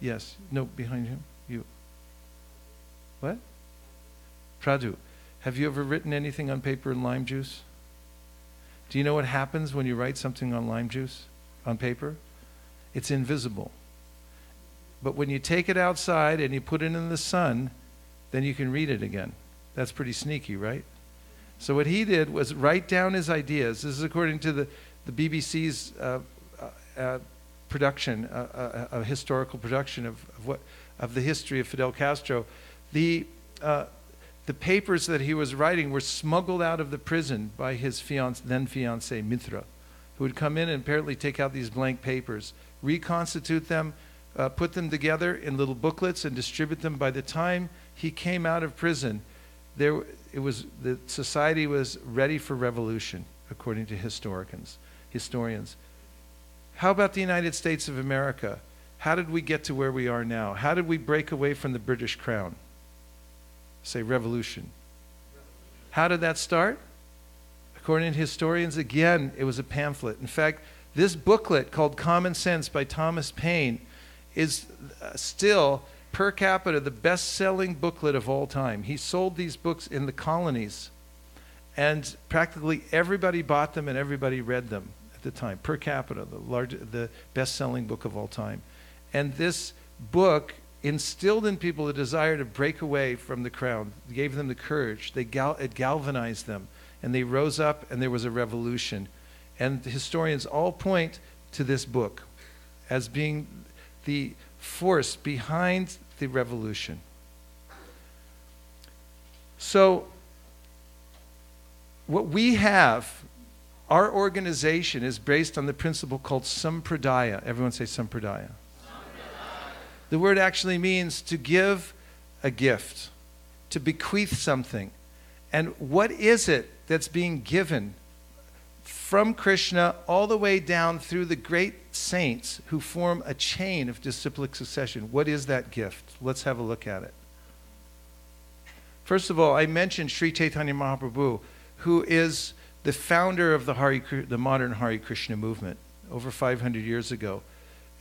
Yes. No, behind him. You. What? Prabhu. Have you ever written anything on paper in lime juice? Do you know what happens when you write something on lime juice on paper? It's invisible. But when you take it outside and you put it in the sun, then you can read it again. That's pretty sneaky, right? So what he did was write down his ideas. This is according to the BBC's production, a historical production of the history of Fidel Castro. The papers that he was writing were smuggled out of the prison by his then fiancée, Mitra, who would come in and apparently take out these blank papers, reconstitute them, put them together in little booklets and distribute them. By the time he came out of prison, the society was ready for revolution, according to historians. How about the United States of America? How did we get to where we are now? How did we break away from the British crown? Say revolution. How did that start? According to historians, again, it was a pamphlet. In fact, this booklet called Common Sense by Thomas Paine is still, per capita, the best-selling booklet of all time. He sold these books in the colonies, and practically everybody bought them and everybody read them at the time. Per capita, the best-selling book of all time. And this book instilled in people a desire to break away from the crown, gave them the courage. It galvanized them, and they rose up, and there was a revolution. And the historians all point to this book as being the force behind the revolution. So, what we have, our organization is based on the principle called sampradaya. Everyone say sampradaya. The word actually means to give a gift, to bequeath something. And what is it that's being given from Krishna all the way down through the great saints who form a chain of disciplic succession? What is that gift? Let's have a look at it. First of all, I mentioned Sri Chaitanya Mahaprabhu, who is the founder of the modern Hare Krishna movement over 500 years ago.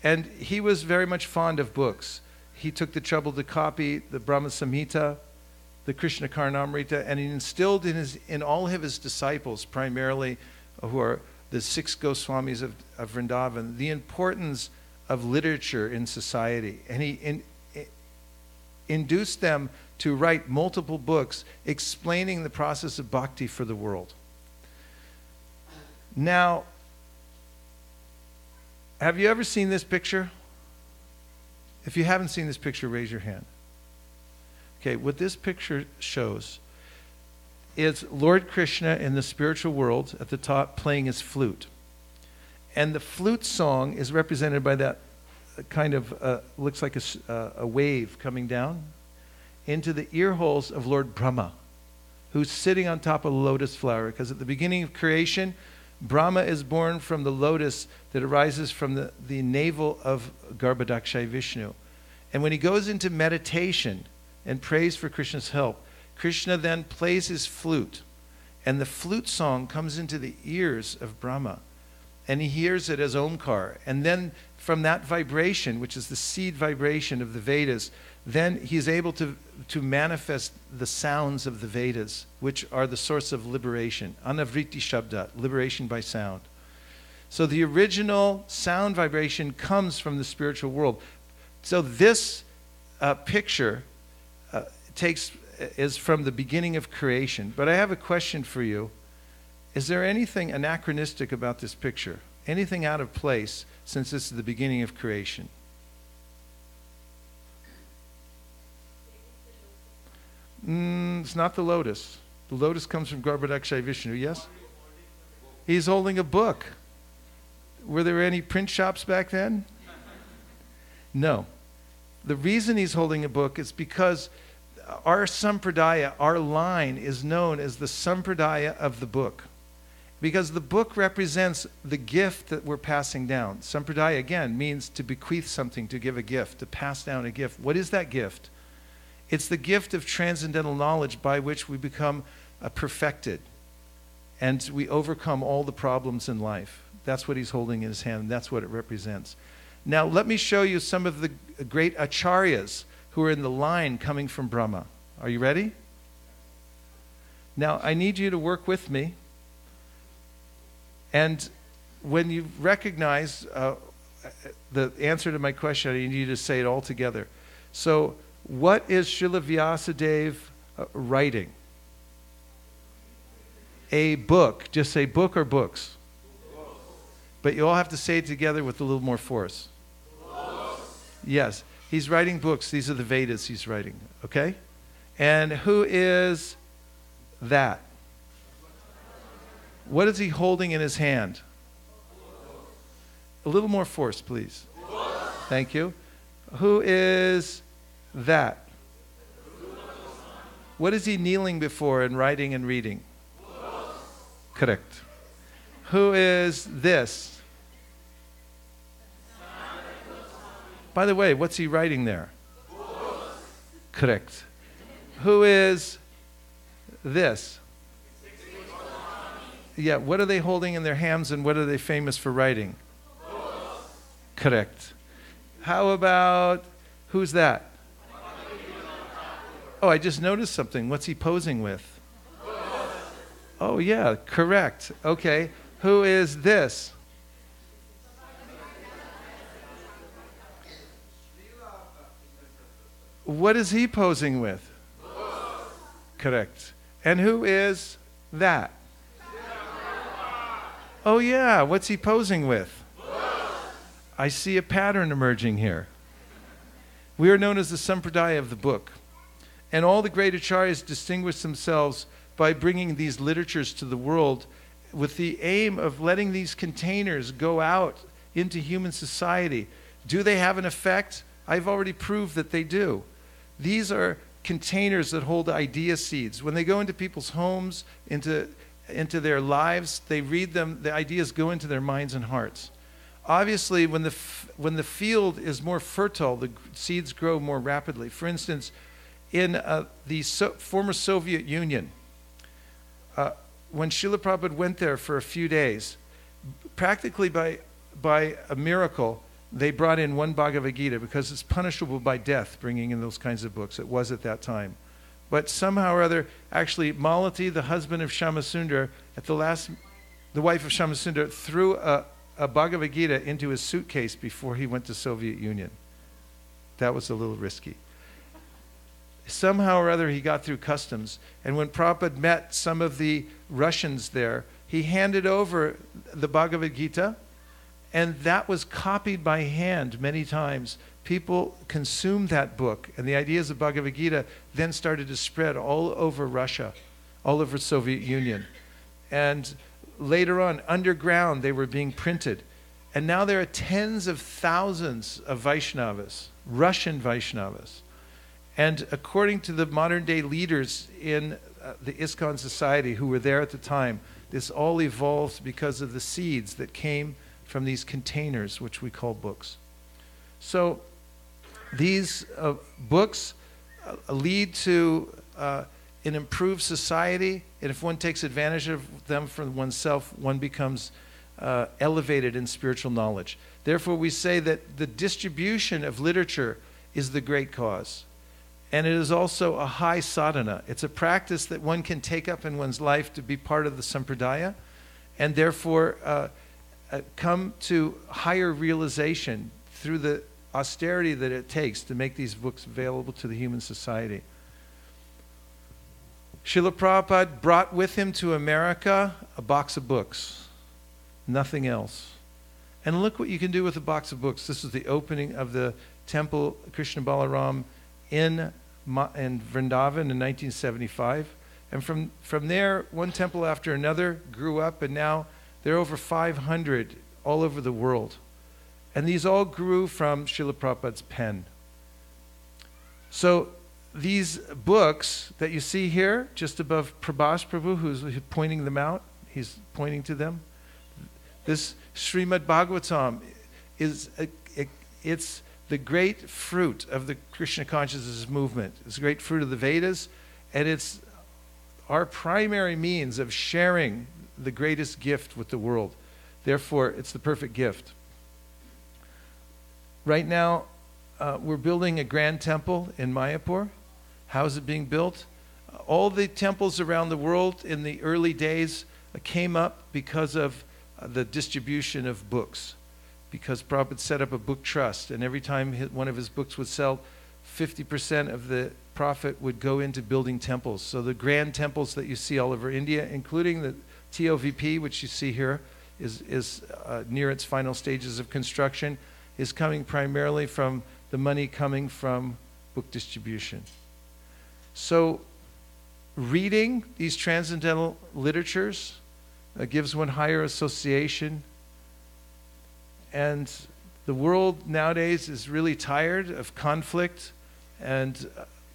And he was very much fond of books. He took the trouble to copy the Brahma Samhita, the Krishna Karnamrita, and he instilled in all of his disciples, primarily who are the 6 Goswamis of Vrindavan, the importance of literature in society. And he induced them to write multiple books explaining the process of bhakti for the world. Now, have you ever seen this picture? If you haven't seen this picture, raise your hand. Okay, what this picture shows is Lord Krishna in the spiritual world at the top playing his flute. And the flute song is represented by that kind of, looks like a wave coming down into the ear holes of Lord Brahma, who's sitting on top of a lotus flower. Because at the beginning of creation, Brahma is born from the lotus that arises from the navel of Garbhodakshay Vishnu. And when he goes into meditation and prays for Krishna's help, Krishna then plays his flute. And the flute song comes into the ears of Brahma. And he hears it as Omkar. And then from that vibration, which is the seed vibration of the Vedas, then he's able to manifest the sounds of the Vedas, which are the source of liberation. Anavriti Shabda, liberation by sound. So the original sound vibration comes from the spiritual world. So this picture is from the beginning of creation. But I have a question for you. Is there anything anachronistic about this picture? Anything out of place since this is the beginning of creation? It's not the lotus. The lotus comes from Garbhodakshay Vishnu, yes? He's holding a book. Were there any print shops back then? No. The reason he's holding a book is because our sampradaya, our line, is known as the sampradaya of the book. Because the book represents the gift that we're passing down. Sampradaya, again, means to bequeath something, to give a gift, to pass down a gift. What is that gift? It's the gift of transcendental knowledge by which we become perfected. And we overcome all the problems in life. That's what he's holding in his hand. That's what it represents. Now, let me show you some of the great acharyas who are in the line coming from Brahma. Are you ready? Now, I need you to work with me. And when you recognize the answer to my question, I need you to say it all together. So, what is Srila Vyasadeva writing? A book. Just say book or books. Books. But you all have to say it together with a little more force. Books. Yes. He's writing books. These are the Vedas he's writing. Okay? And who is that? What is he holding in his hand? A little more force, please. Thank you. Who is that? What is he kneeling before and writing and reading? Correct. Who is this? By the way, what's he writing there? Correct. Who is this? Yeah, what are they holding in their hands and what are they famous for writing? Correct. How about, who's that? Oh, I just noticed something. What's he posing with? Oh, yeah, correct. Okay. Who is this? What is he posing with? Correct. And who is that? Oh yeah, what's he posing with? I see a pattern emerging here. We are known as the Sampradaya of the book. And all the great acharyas distinguish themselves by bringing these literatures to the world with the aim of letting these containers go out into human society. Do they have an effect? I've already proved that they do. These are containers that hold idea seeds. When they go into people's homes, into their lives, they read them, the ideas go into their minds and hearts. Obviously, when the field is more fertile, the seeds grow more rapidly. For instance, in the former Soviet Union, when Srila Prabhupada went there for a few days, practically by a miracle, they brought in one Bhagavad Gita, because it's punishable by death bringing in those kinds of books. It was at that time. But somehow or other, actually, Malati, the husband of Shyamasundar, the wife of Shyamasundar, threw a Bhagavad Gita into his suitcase before he went to Soviet Union. That was a little risky. Somehow or other, he got through customs. And when Prabhupada met some of the Russians there, he handed over the Bhagavad Gita, and that was copied by hand many times. People consumed that book, and the ideas of Bhagavad Gita then started to spread all over Russia, all over Soviet Union. And later on, underground, they were being printed. And now there are tens of thousands of Vaishnavas, Russian Vaishnavas. And according to the modern day leaders in the ISKCON society who were there at the time, this all evolved because of the seeds that came from these containers, which we call books. So these books lead to an improved society, and if one takes advantage of them for oneself, one becomes elevated in spiritual knowledge. Therefore, we say that the distribution of literature is the great cause. And it is also a high sadhana. It's a practice that one can take up in one's life to be part of the sampradaya, and therefore come to higher realization through the austerity that it takes to make these books available to the human society. Srila Prabhupada brought with him to America a box of books, nothing else. And look what you can do with a box of books. This is the opening of the temple Krishna Balaram in Vrindavan in 1975. And from there, one temple after another grew up, and now there are over 500 all over the world. And these all grew from Srila Prabhupada's pen. So these books that you see here, just above Prabhas Prabhu, who's pointing them out, he's pointing to them. This Srimad Bhagavatam it's the great fruit of the Krishna consciousness movement. It's the great fruit of the Vedas, and it's our primary means of sharing the greatest gift with the world. Therefore, it's the perfect gift. Right now, we're building a grand temple in Mayapur. How is it being built? All the temples around the world in the early days came up because of the distribution of books. Because Prabhupada set up a book trust, and every time one of his books would sell, 50% of the profit would go into building temples. So the grand temples that you see all over India, including the TOVP, which you see here, is near its final stages of construction, is coming primarily from the money coming from book distribution. So reading these transcendental literatures gives one higher association. And the world nowadays is really tired of conflict and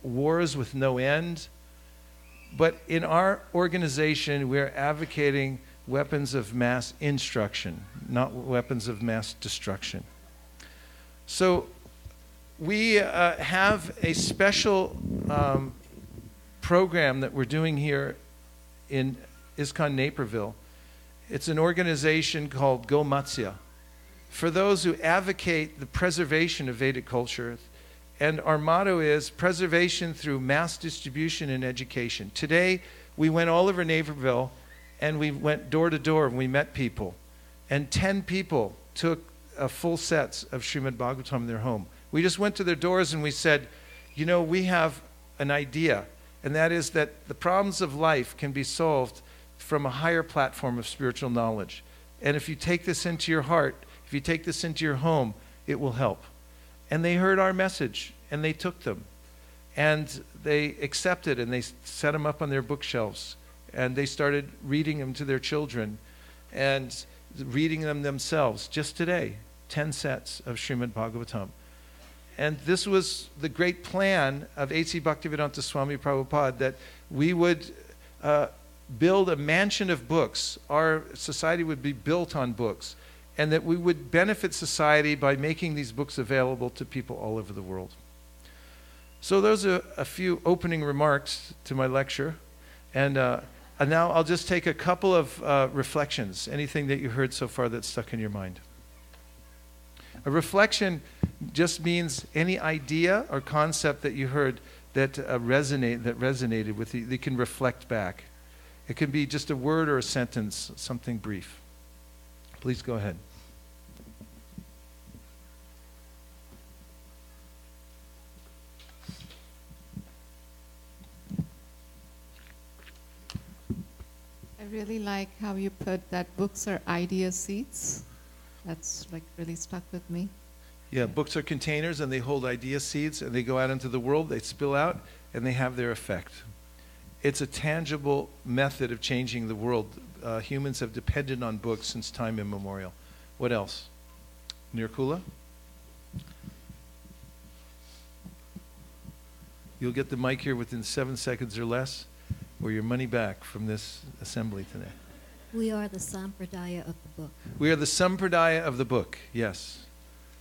wars with no end. But in our organization, we're advocating weapons of mass instruction, not weapons of mass destruction. So we have a special program that we're doing here in ISKCON Naperville. It's an organization called Go Matsya, for those who advocate the preservation of Vedic culture. And our motto is preservation through mass distribution and education. Today, we went all over Naperville, and we went door to door, and we met people. And 10 people took full sets of Srimad Bhagavatam in their home. We just went to their doors and we said, you know, we have an idea, and that is that the problems of life can be solved from a higher platform of spiritual knowledge. And if you take this into your heart, if you take this into your home, it will help. And they heard our message, and they took them. And they accepted, and they set them up on their bookshelves. And they started reading them to their children and reading them themselves. Just today, 10 sets of Srimad Bhagavatam. And this was the great plan of HG Bhaktivedanta Swami Prabhupada, that we would build a mansion of books. Our society would be built on books. And that we would benefit society by making these books available to people all over the world. So those are a few opening remarks to my lecture. And now I'll just take a couple of reflections. Anything that you heard so far that's stuck in your mind. A reflection just means any idea or concept that you heard that resonated with you. You can reflect back. It can be just a word or a sentence, something brief. Please go ahead. I really like how you put that books are idea seeds. That's like really stuck with me. Yeah, books are containers, and they hold idea seeds, and they go out into the world, they spill out, and they have their effect. It's a tangible method of changing the world. Humans have depended on books since time immemorial. What else? Nirkula? You'll get the mic here within 7 seconds or less, or your money back from this assembly today. We are the sampradaya of the book. We are the sampradaya of the book, yes.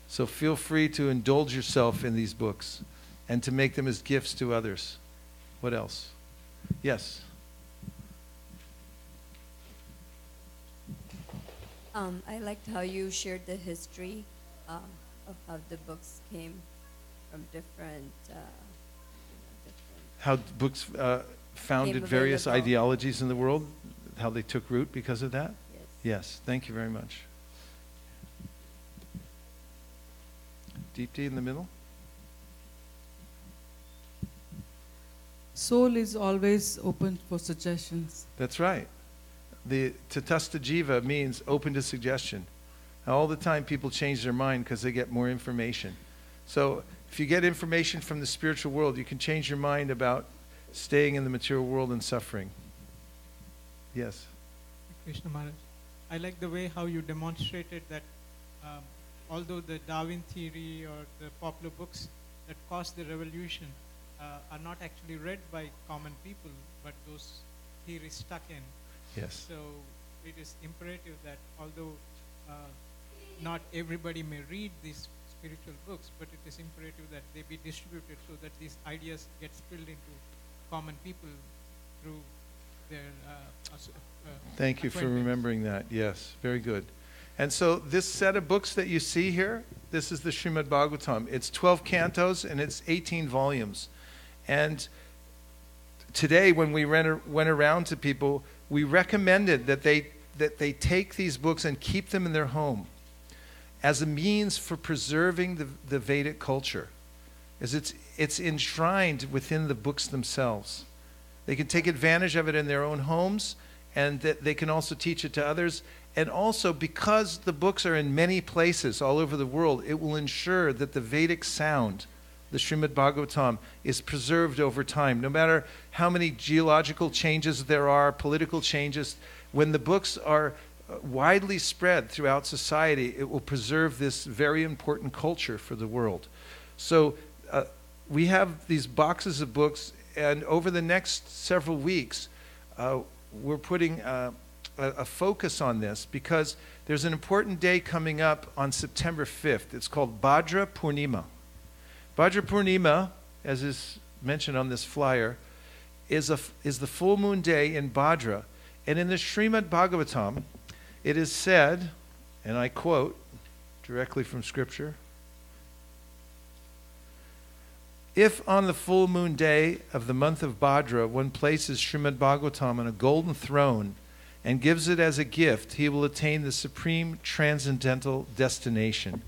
So feel free to indulge yourself in these books and to make them as gifts to others. What else? Yes. I liked how you shared the history of how the books came from different How books founded various ideologies in the world, how they took root because of that? Yes. Yes, thank you very much. Deepti in the middle. Soul is always open for suggestions. That's right. The tatasta jiva means open to suggestion. Now, all the time people change their mind because they get more information. So if you get information from the spiritual world, you can change your mind about staying in the material world and suffering. Yes. Krishna Maharaj, I like the way how you demonstrated that although the Darwin theory or the popular books that caused the revolution are not actually read by common people, but those theories stuck in. Yes. So it is imperative that although not everybody may read these spiritual books, but it is imperative that they be distributed so that these ideas get spilled into common people through their Thank you for remembering that. Yes, very good. And so this set of books that you see here, this is the Srimad Bhagavatam. It's 12 cantos and it's 18 volumes. And today when we went around to people, we recommended that they take these books and keep them in their home as a means for preserving the Vedic culture, as it's enshrined within the books themselves. They can take advantage of it in their own homes, and that they can also teach it to others. And also, because the books are in many places all over the world, it will ensure that the Vedic sound, the Srimad Bhagavatam, is preserved over time. No matter how many geological changes there are, political changes, when the books are widely spread throughout society, it will preserve this very important culture for the world. So we have these boxes of books, and over the next several weeks, we're putting a focus on this because there's an important day coming up on September 5th. It's called Bhadra Purnima. Bhadra Purnima, as is mentioned on this flyer, is the full moon day in Bhadra. And in the Srimad Bhagavatam, it is said, and I quote directly from Scripture, "If on the full moon day of the month of Bhadra one places Srimad Bhagavatam on a golden throne and gives it as a gift, he will attain the supreme transcendental destination."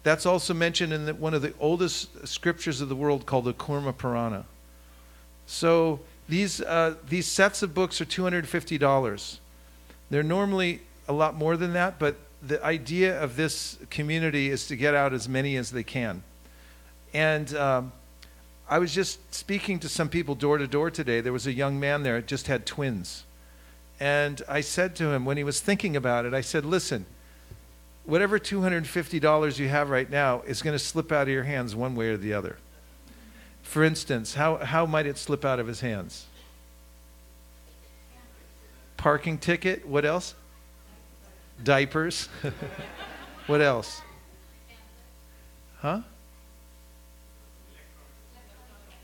That's also mentioned in one of the oldest scriptures of the world called the Kurma Purana. So these sets of books are $250. They're normally a lot more than that, but the idea of this community is to get out as many as they can. And I was just speaking to some people door to door today. There was a young man there, just had twins. And I said to him, when he was thinking about it, I said, listen, whatever $250 you have right now is going to slip out of your hands one way or the other. For instance, how might it slip out of his hands? Parking ticket. What else? Diapers. What else? Huh?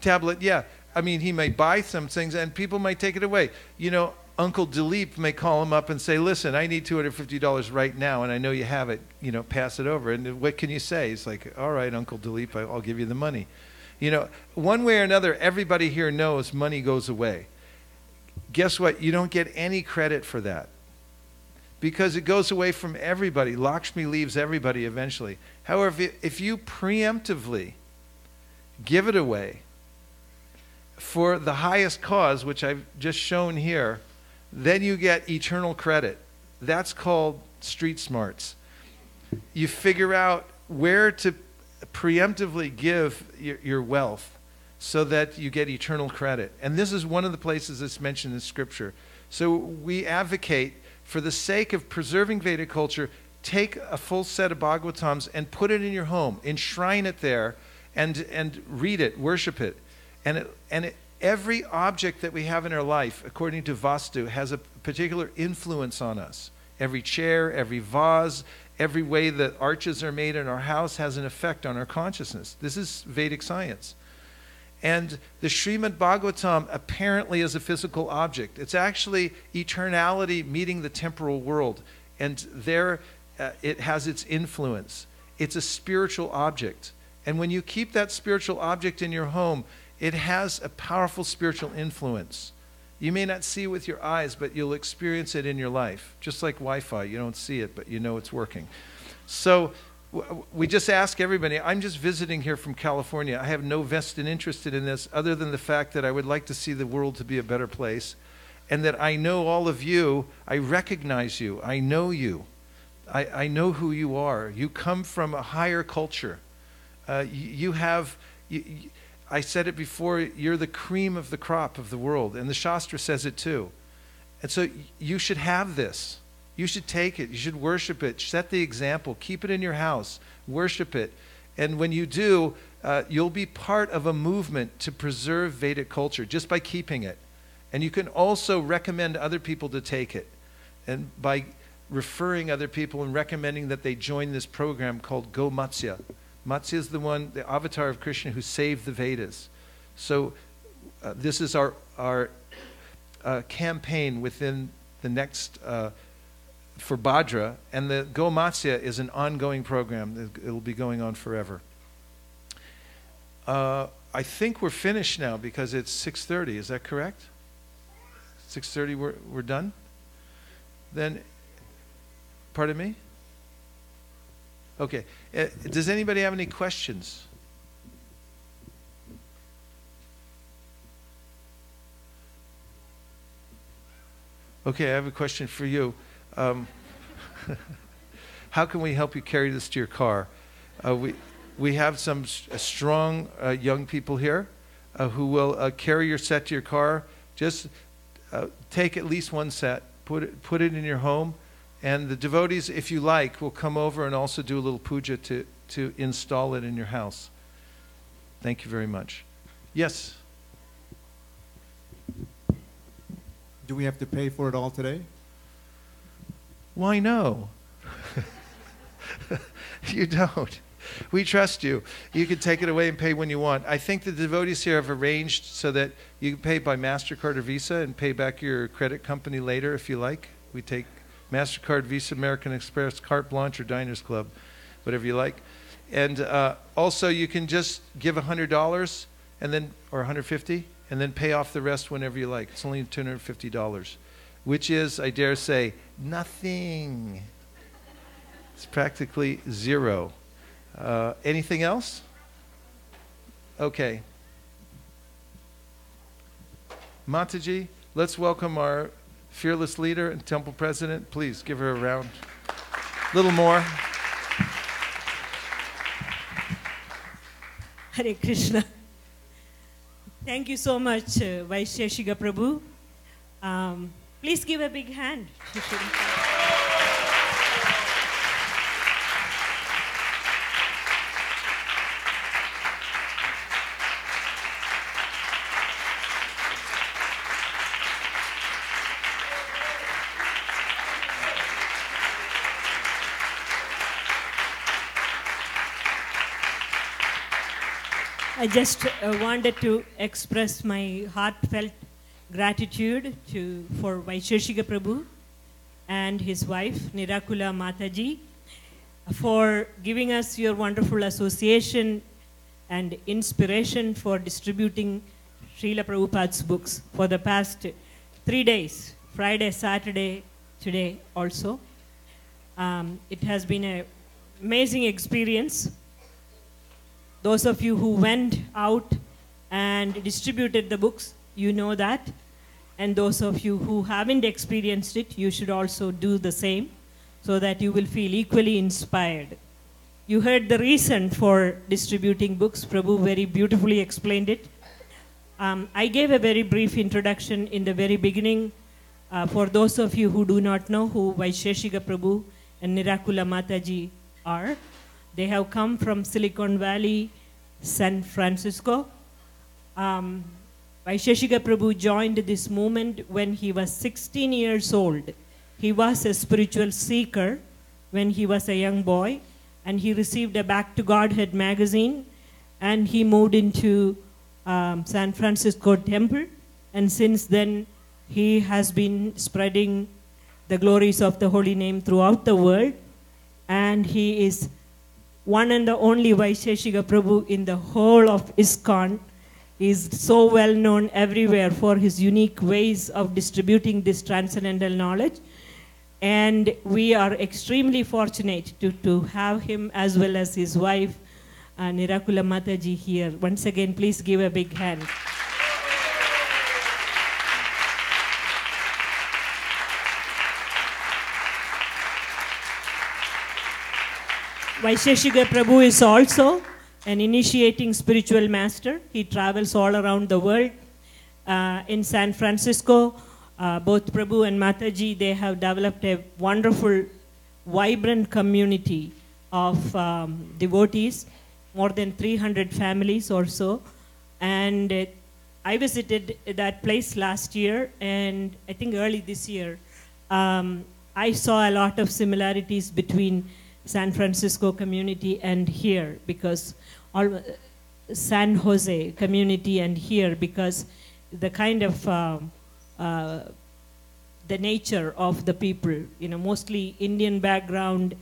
Tablet, yeah. I mean, he may buy some things and people might take it away. You know, Uncle Dilip may call him up and say, listen, I need $250 right now, and I know you have it, you know, pass it over. And what can you say? He's like, all right, Uncle Dilip, I'll give you the money. You know, one way or another, everybody here knows money goes away. Guess what? You don't get any credit for that because it goes away from everybody. Lakshmi leaves everybody eventually. However, if you preemptively give it away for the highest cause, which I've just shown here, then you get eternal credit. That's called street smarts. You figure out where to preemptively give your wealth so that you get eternal credit. And this is one of the places that's mentioned in Scripture. So we advocate, for the sake of preserving Vedic culture, take a full set of Bhagavatams and put it in your home, enshrine it there, and read it, worship it. Every object that we have in our life, according to Vastu, has a particular influence on us. Every chair, every vase, every way that arches are made in our house has an effect on our consciousness. This is Vedic science. And the Srimad Bhagavatam apparently is a physical object. It's actually eternality meeting the temporal world. And there it has its influence. It's a spiritual object. And when you keep that spiritual object in your home, it has a powerful spiritual influence. You may not see it with your eyes, but you'll experience it in your life. Just like Wi-Fi, you don't see it, but you know it's working. So we just ask everybody, I'm just visiting here from California. I have no vested interest in this other than the fact that I would like to see the world to be a better place, and that I know all of you, I recognize you, I know you. I know who you are. You come from a higher culture. I said it before, you're the cream of the crop of the world, and the Shastra says it too. And so you should have this. You should take it. You should worship it. Set the example. Keep it in your house. Worship it. And when you do, you'll be part of a movement to preserve Vedic culture just by keeping it. And you can also recommend other people to take it. And by referring other people and recommending that they join this program called Go Matsya. Matsya is the avatar of Krishna who saved the Vedas. So this is our campaign within the next, for Bhadra. And the Go Matsya is an ongoing program. It'll be going on forever. I think we're finished now because it's 6:30. Is that correct? 6:30 we're done? Then, pardon me? Okay. Does anybody have any questions? Okay, I have a question for you. How can we help you carry this to your car? We have some strong young people here who will carry your set to your car. Just take at least one set, put it in your home. And the devotees, if you like, will come over and also do a little puja to install it in your house. Thank you very much. Yes? Do we have to pay for it all today? Why no? You don't. We trust you. You can take it away and pay when you want. I think the devotees here have arranged so that you can pay by MasterCard or Visa and pay back your credit company later if you like. We take MasterCard, Visa, American Express, Carte Blanche, or Diners Club, whatever you like. And also you can just give $100 and then, or $150, and then pay off the rest whenever you like. It's only $250, which is, I dare say, nothing. It's practically zero. Anything else? Okay. Mataji, let's welcome our fearless leader and temple president. Please give her a round. A little more. Hare Krishna. Thank you so much, Vaisesika Prabhu. Please give a big hand. I just wanted to express my heartfelt gratitude for Vaisesika Prabhu and his wife, Nirakula Mataji, for giving us your wonderful association and inspiration for distributing Srila Prabhupada's books for the past 3 days, Friday, Saturday, today also. It has been an amazing experience. Those of you who went out and distributed the books, you know that. And those of you who haven't experienced it, you should also do the same so that you will feel equally inspired. You heard the reason for distributing books. Prabhu very beautifully explained it. I gave a very brief introduction in the very beginning. For those of you who do not know who Vaisesika Prabhu and Nirakula Mataji are, they have come from Silicon Valley, San Francisco. Vaisesika Prabhu joined this movement when he was 16 years old. He was a spiritual seeker when he was a young boy, and he received a Back to Godhead magazine, and he moved into San Francisco Temple, and since then he has been spreading the glories of the holy name throughout the world, and he is one and the only Vaisesika Prabhu in the whole of ISKCON. He is so well known everywhere for his unique ways of distributing this transcendental knowledge. And we are extremely fortunate to have him as well as his wife, Nirakula Mataji, here. Once again, please give a big hand. Vaisesika Prabhu is also an initiating spiritual master. He travels all around the world. In San Francisco, both Prabhu and Mataji, they have developed a wonderful, vibrant community of devotees, more than 300 families or so. And I visited that place last year, and I think early this year, I saw a lot of similarities between San Francisco community and here, because San Jose community and here, because the kind of the nature of the people, you know, mostly Indian background,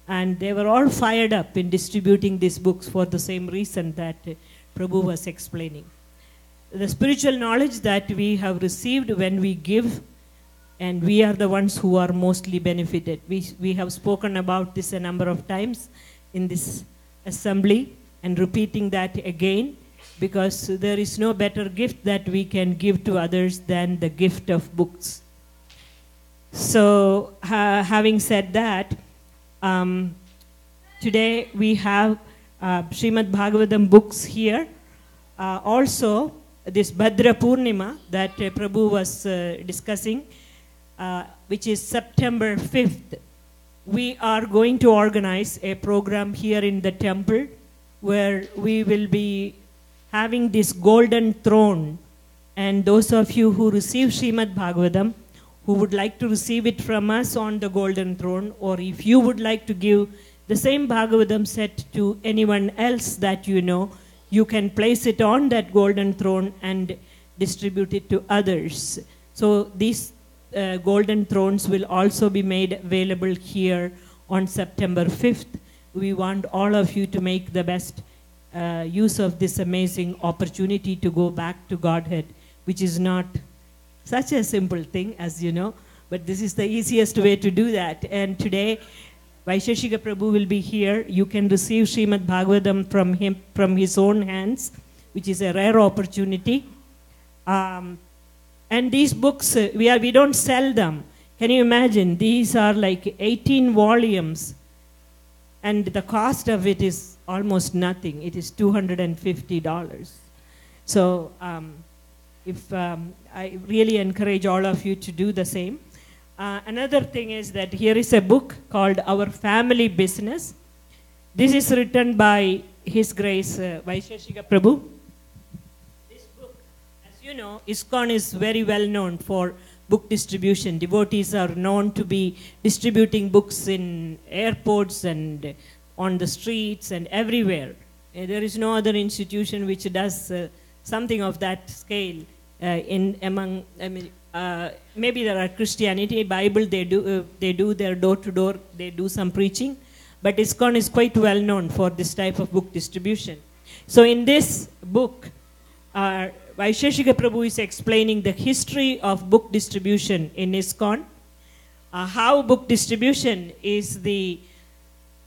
and they were all fired up in distributing these books for the same reason that Prabhu was explaining. The spiritual knowledge that we have received when we give, and we are the ones who are mostly benefited. We have spoken about this a number of times in this assembly, and repeating that again, because there is no better gift that we can give to others than the gift of books. So having said that, today we have Srimad Bhagavatam books here. Also, this Bhadra Purnima that Prabhu was discussing, which is September 5th. We are going to organize a program here in the temple where we will be having this golden throne. And those of you who receive Srimad Bhagavatam, who would like to receive it from us on the golden throne, or if you would like to give the same Bhagavatam set to anyone else that you know, you can place it on that golden throne and distribute it to others. So these golden thrones will also be made available here on September 5th. We want all of you to make the best use of this amazing opportunity to go back to Godhead, which is not such a simple thing, as you know, but this is the easiest way to do that. And today, Vaisesika Prabhu will be here. You can receive Srimad Bhagavatam from him, from his own hands, which is a rare opportunity. And And these books, we don't sell them. Can you imagine? These are like 18 volumes. And the cost of it is almost nothing. It is $250. So I really encourage all of you to do the same. Another thing is that here is a book called Our Family Business. This is written by His Grace Vaisesika Prabhu. This book, as you know, ISKCON is very well known for book distribution. Devotees are known to be distributing books in airports and on the streets and everywhere. There is no other institution which does something of that scale maybe there are Christianity, Bible, they do their door-to-door, they do some preaching. But ISKCON is quite well known for this type of book distribution. So in this book, Vaisesika Prabhu is explaining the history of book distribution in ISKCON, how book distribution is the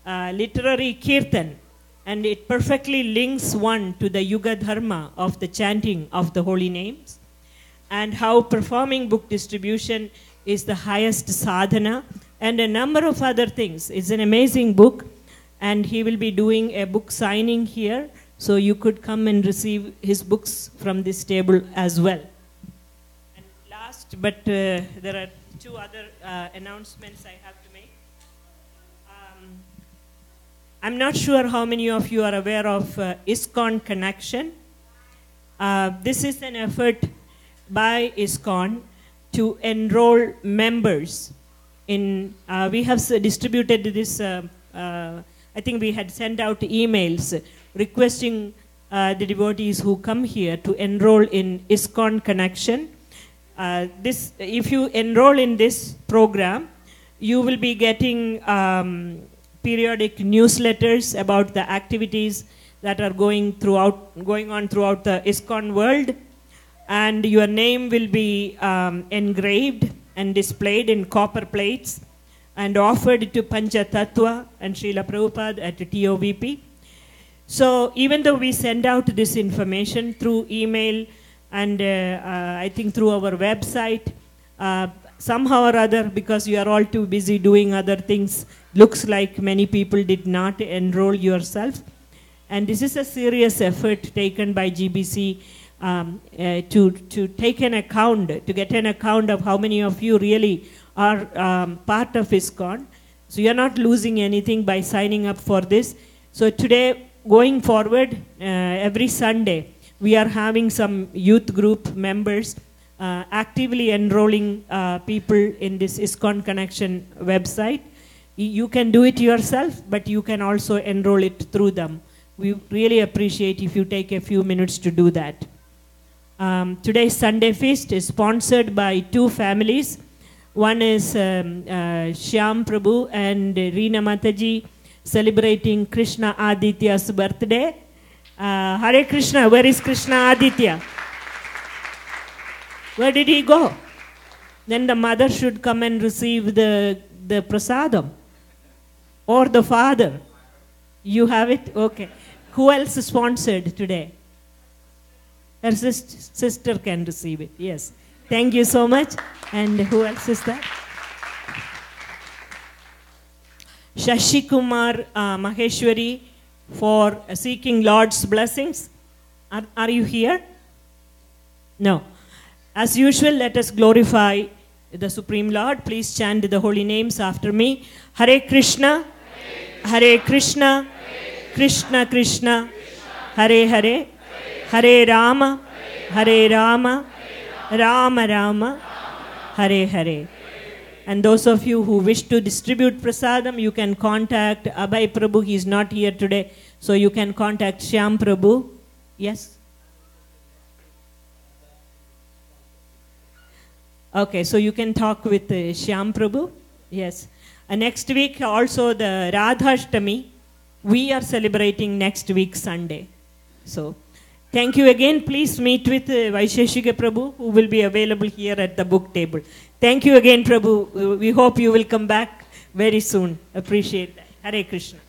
literary kirtan, and it perfectly links one to the Yuga Dharma of the chanting of the holy names, and how performing book distribution is the highest sadhana, and a number of other things. It's an amazing book, and he will be doing a book signing here, so you could come and receive his books from this table as well. And last, but there are two other announcements I have to make. I'm not sure how many of you are aware of ISKCON Connection. This is an effort by ISKCON to enroll members in, we have distributed this, I think we had sent out emails requesting the devotees who come here to enroll in ISKCON Connection. If you enroll in this program, you will be getting periodic newsletters about the activities that are going on throughout the ISKCON world, and your name will be engraved and displayed in copper plates and offered to Pancha Tattva and Srila Prabhupada at TOVP. So even though we send out this information through email and I think through our website, somehow or other, because you are all too busy doing other things, looks like many people did not enroll yourself. And this is a serious effort taken by GBC to take an account, to get an account of how many of you really are part of ISKCON. So you're not losing anything by signing up for this. So today, going forward, every Sunday, we are having some youth group members actively enrolling people in this ISKCON Connection website. You can do it yourself, but you can also enroll it through them. We really appreciate if you take a few minutes to do that. Today's Sunday Feast is sponsored by two families. One is Shyam Prabhu and Reena Mataji celebrating Krishna Aditya's birthday. Hare Krishna, where is Krishna Aditya? Where did he go? Then the mother should come and receive the prasadam. Or the father. You have it? Okay. Who else sponsored today? Her sister can receive it. Yes. Thank you so much. And who else is that? Shashi Kumar Maheshwari for seeking Lord's blessings. Are you here? No. As usual, let us glorify the Supreme Lord. Please chant the holy names after me. Hare Krishna, Hare Krishna, Krishna Krishna, Hare Hare, Hare Rama, Hare Rama, Rama Rama, Hare Hare. And those of you who wish to distribute prasadam, you can contact Abhay Prabhu. He is not here today, so you can contact Shyam Prabhu. Yes? Okay, so you can talk with Shyam Prabhu. Yes. Next week also the Radhashtami. We are celebrating next week Sunday. So thank you again. Please meet with Vaisesika Prabhu, who will be available here at the book table. Thank you again, Prabhu. We hope you will come back very soon. Appreciate that. Hare Krishna.